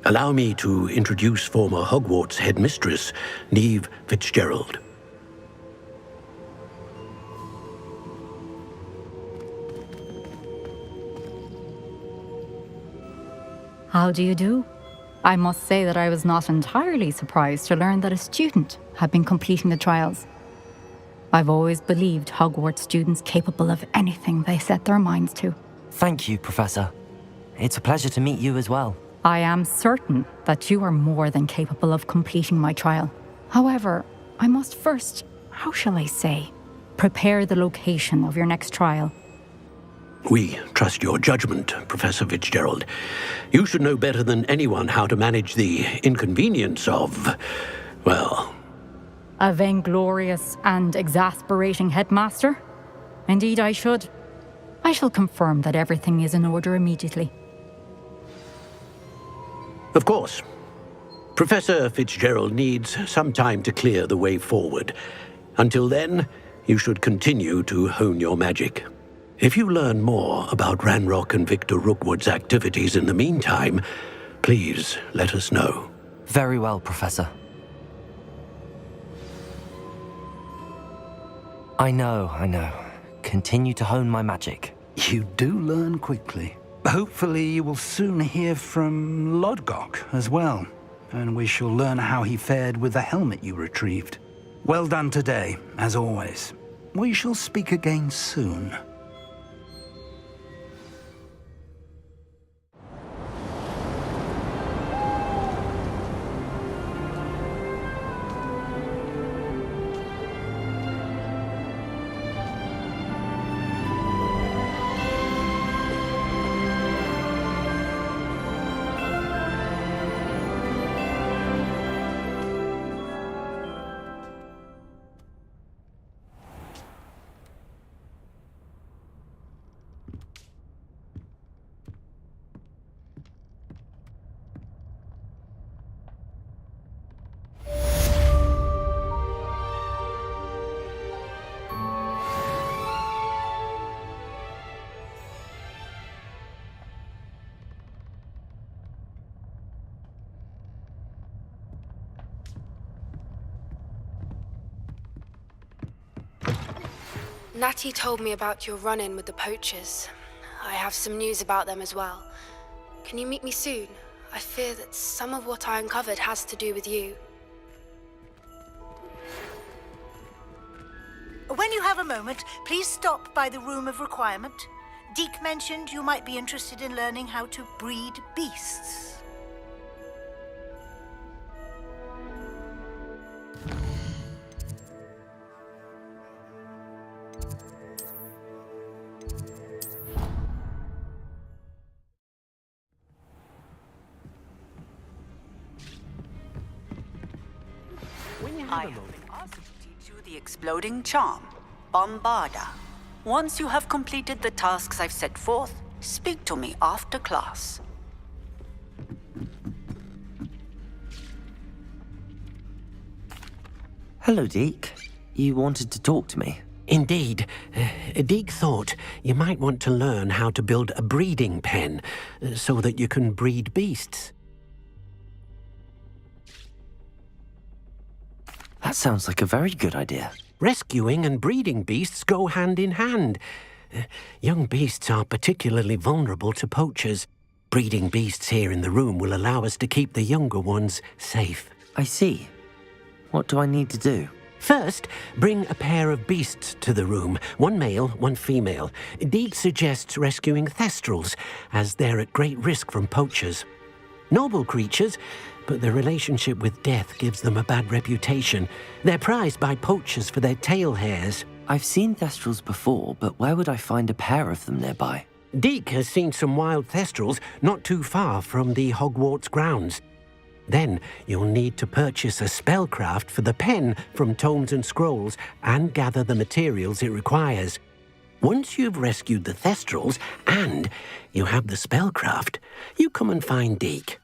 Allow me to introduce former Hogwarts headmistress, Neve Fitzgerald. How do you do? I must say that I was not entirely surprised to learn that a student had been completing the trials. I've always believed Hogwarts students capable of anything they set their minds to. Thank you, Professor. It's a pleasure to meet you as well. I am certain that you are more than capable of completing my trial. However, I must first, how shall I say, prepare the location of your next trial. We trust your judgment, Professor Fitzgerald. You should know better than anyone how to manage the inconvenience of, well... A vainglorious and exasperating headmaster? Indeed I should. I shall confirm that everything is in order immediately. Of course. Professor Fitzgerald needs some time to clear the way forward. Until then, you should continue to hone your magic. If you learn more about Ranrock and Victor Rookwood's activities in the meantime, please let us know. Very well, Professor. I know. Continue to hone my magic. You do learn quickly. Hopefully you will soon hear from Lodgok as well, and we shall learn how he fared with the helmet you retrieved. Well done today, as always. We shall speak again soon. Natty told me about your run-in with the poachers. I have some news about them as well. Can you meet me soon? I fear that some of what I uncovered has to do with you. When you have a moment, please stop by the Room of Requirement. Deke mentioned you might be interested in learning how to breed beasts. I have been asked to teach you the exploding charm, Bombarda. Once you have completed the tasks I've set forth, speak to me after class. Hello, Deke. You wanted to talk to me? Indeed. Deke thought you might want to learn how to build a breeding pen so that you can breed beasts. That sounds like a very good idea. Rescuing and breeding beasts go hand in hand. Young beasts are particularly vulnerable to poachers. Breeding beasts here in the room will allow us to keep the younger ones safe. I see. What do I need to do? First, bring a pair of beasts to the room. One male, one female. Deke suggests rescuing thestrals, as they're at great risk from poachers. Noble creatures, but their relationship with death gives them a bad reputation. They're prized by poachers for their tail hairs. I've seen thestrals before, but where would I find a pair of them nearby? Deke has seen some wild thestrals not too far from the Hogwarts grounds. Then you'll need to purchase a spellcraft for the pen from Tomes and Scrolls and gather the materials it requires. Once you've rescued the thestrals and you have the spellcraft, you come and find Deke.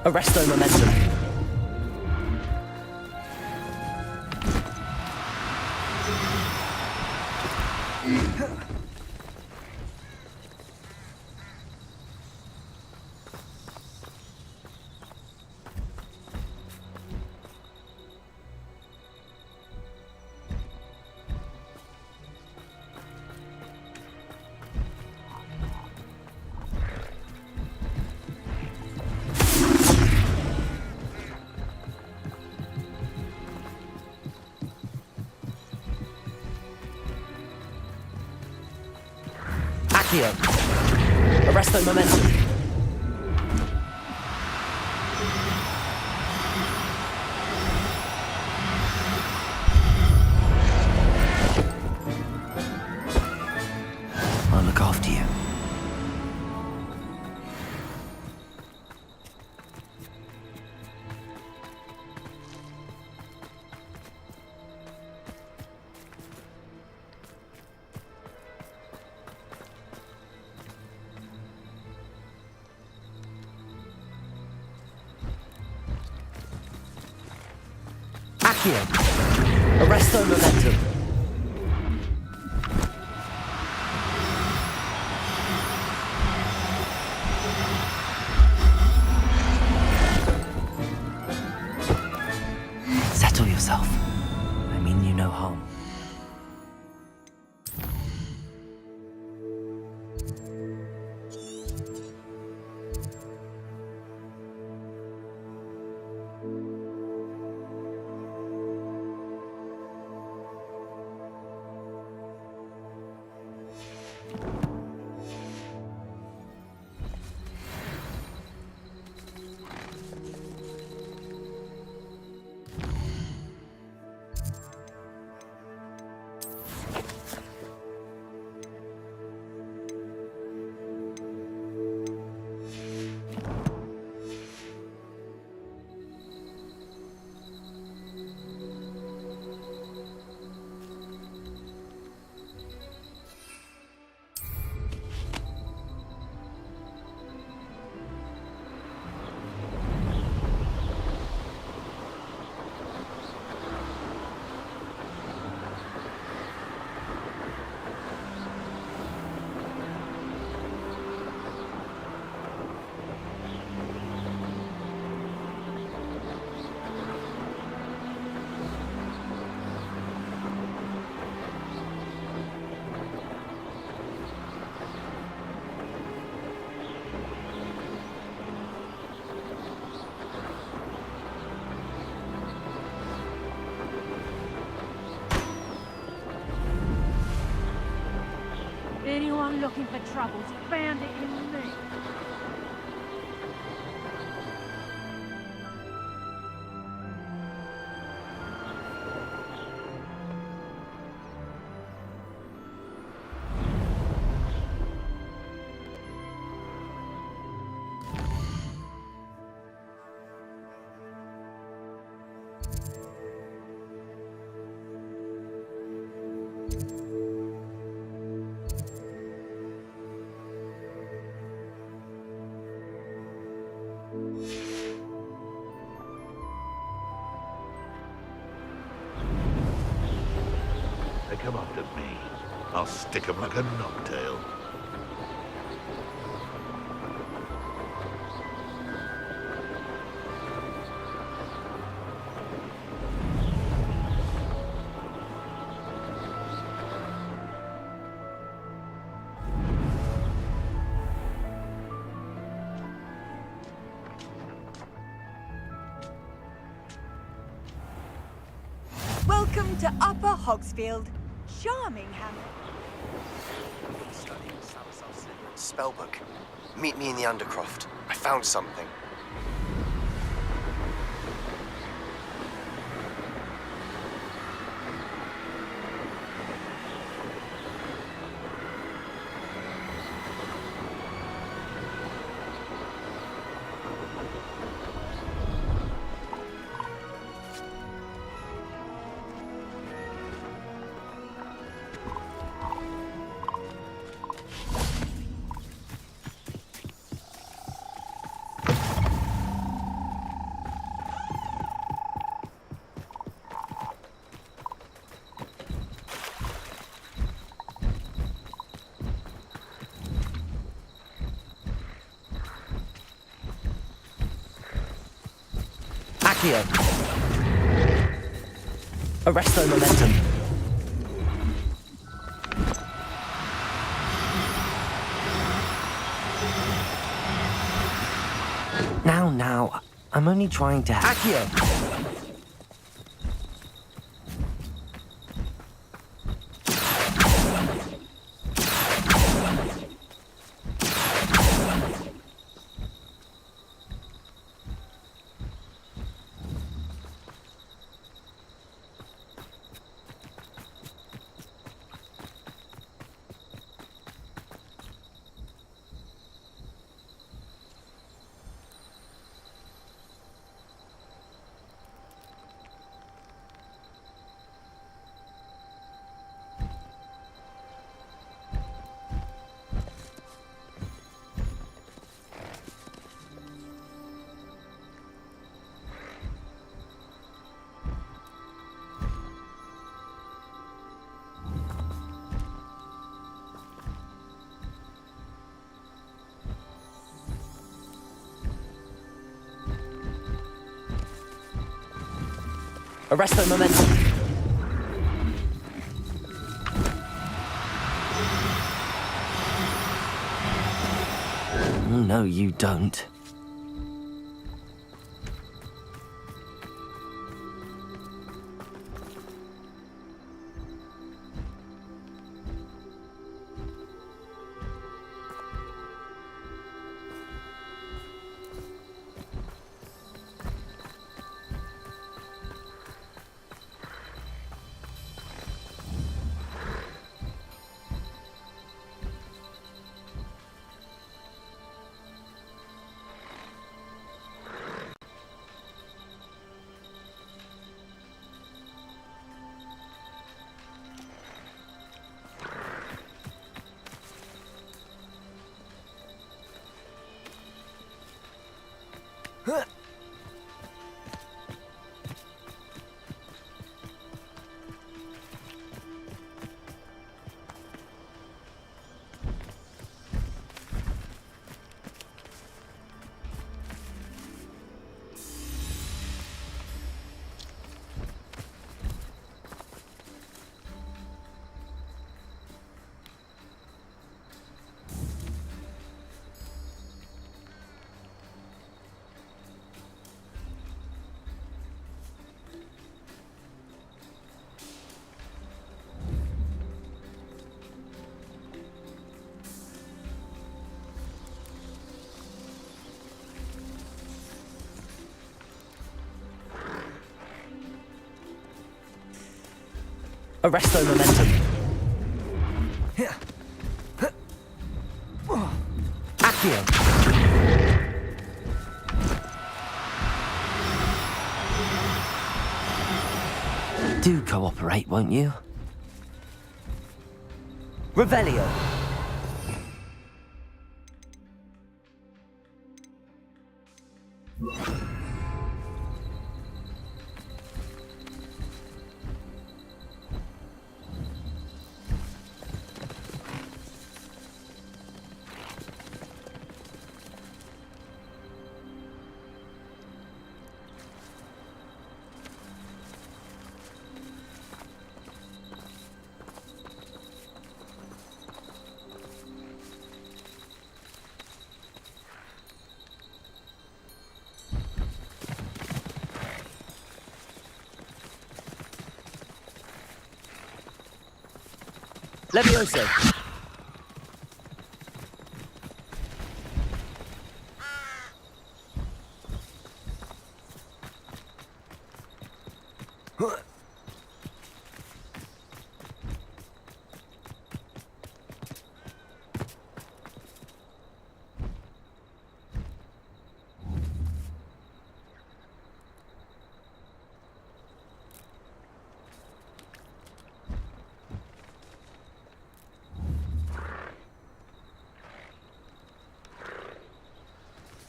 Arresto momentum. Accio. Arresto momentum. I'll look after you. Accio. Arresto momentum. Settle yourself. I mean you no harm. Anyone looking for troubles found it in me. They come after me. I'll stick 'em like a knocktail. Welcome to Upper Hogsfield. Charming hamlet. Spellbook. Meet me in the Undercroft. I found something. Accio. Arresto momentum. Now, I'm only trying to... Accio. Arresto momentum. No, you don't. Arresto momentum. Accio. Do cooperate, won't you? Revelio. Levioso.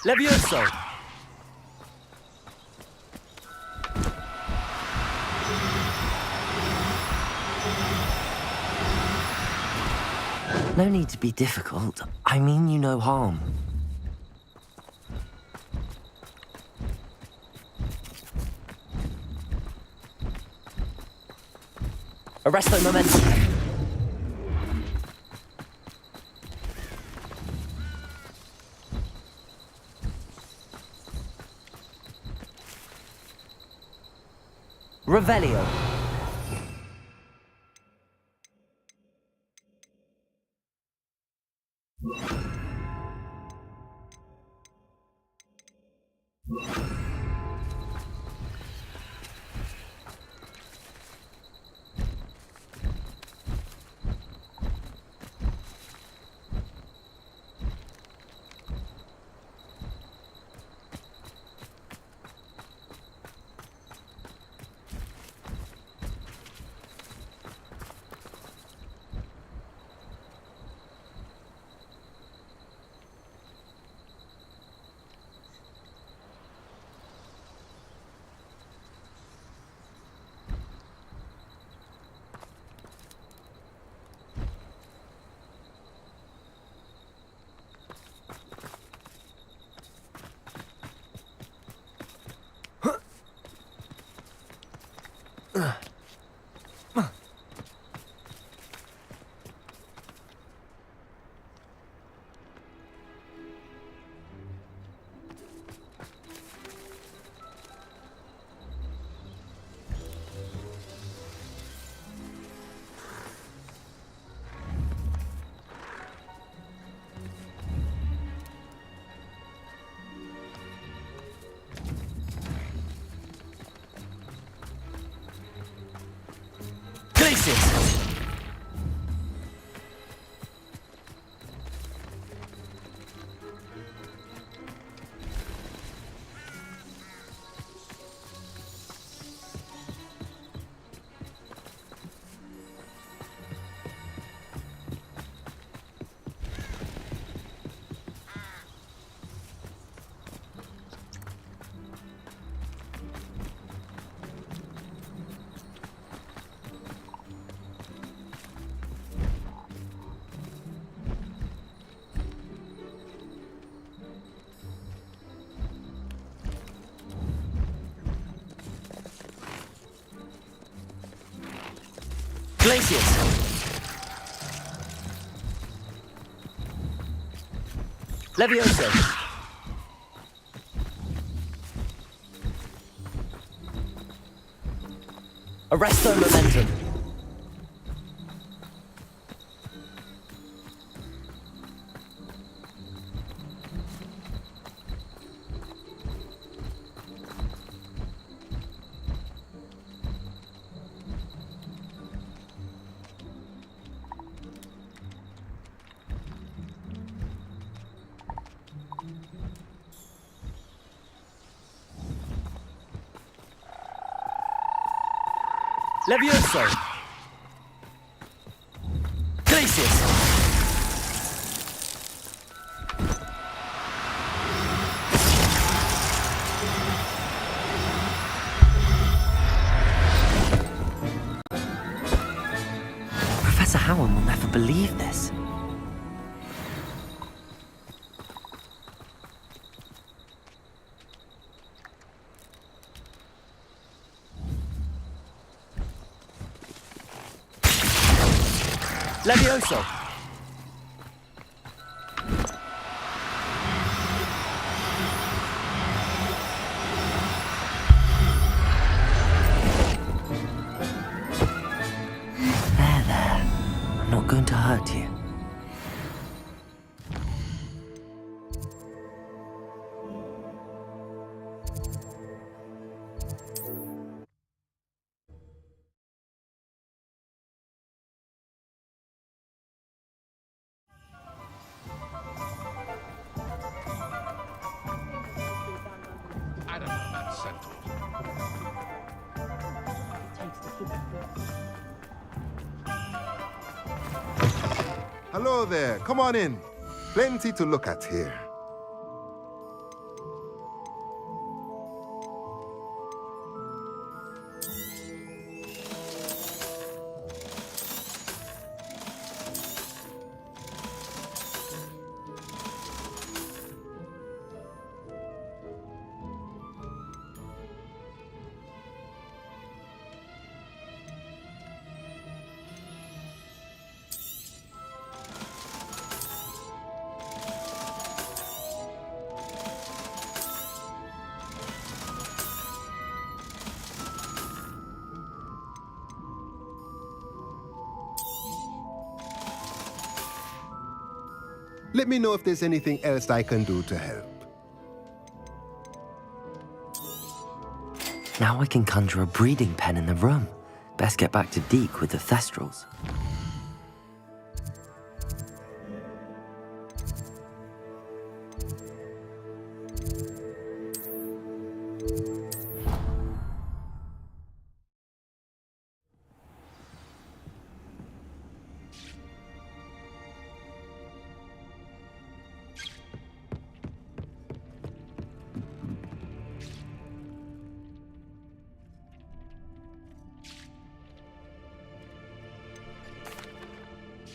Levioso. No need to be difficult. I mean you no harm. Arresto momentum. Revelio. Glacius! Levioso! Arresto momentum! Levioso! Glacius! Professor Howard will never believe this. Levioso! There. I'm not going to hurt you. I don't know about Centaur. Hello there, come on in. Plenty to look at here. Let me know if there's anything else I can do to help. Now I can conjure a breeding pen in the room. Best get back to Deke with the Thestrals.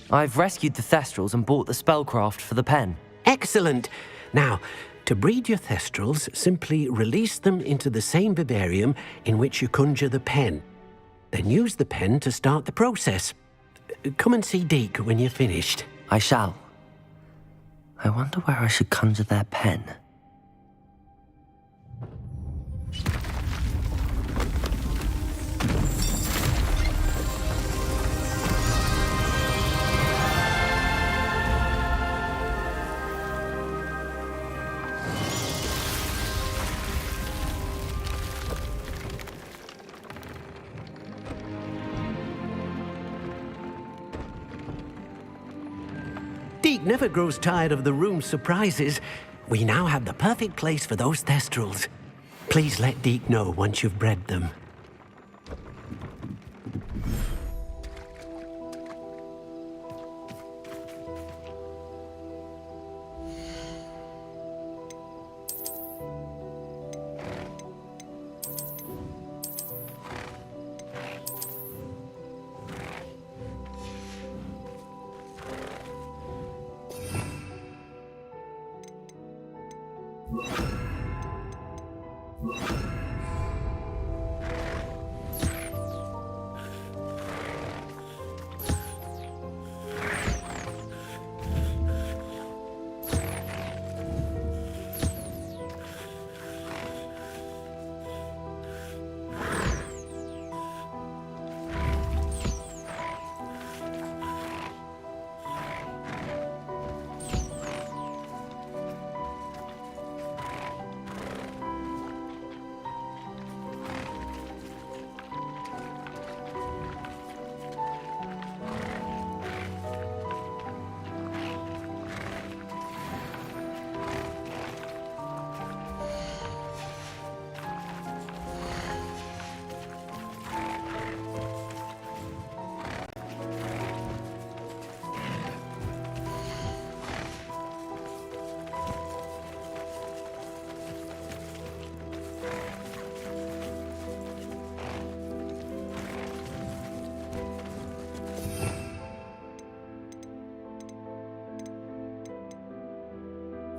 I've rescued the Thestrals and bought the spellcraft for the pen. Excellent! Now, to breed your Thestrals, simply release them into the same vivarium in which you conjure the pen. Then use the pen to start the process. Come and see Deke when you're finished. I shall. I wonder where I should conjure their pen. Deke never grows tired of the room's surprises. We now have the perfect place for those Thestrals. Please let Deke know once you've bred them.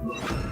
you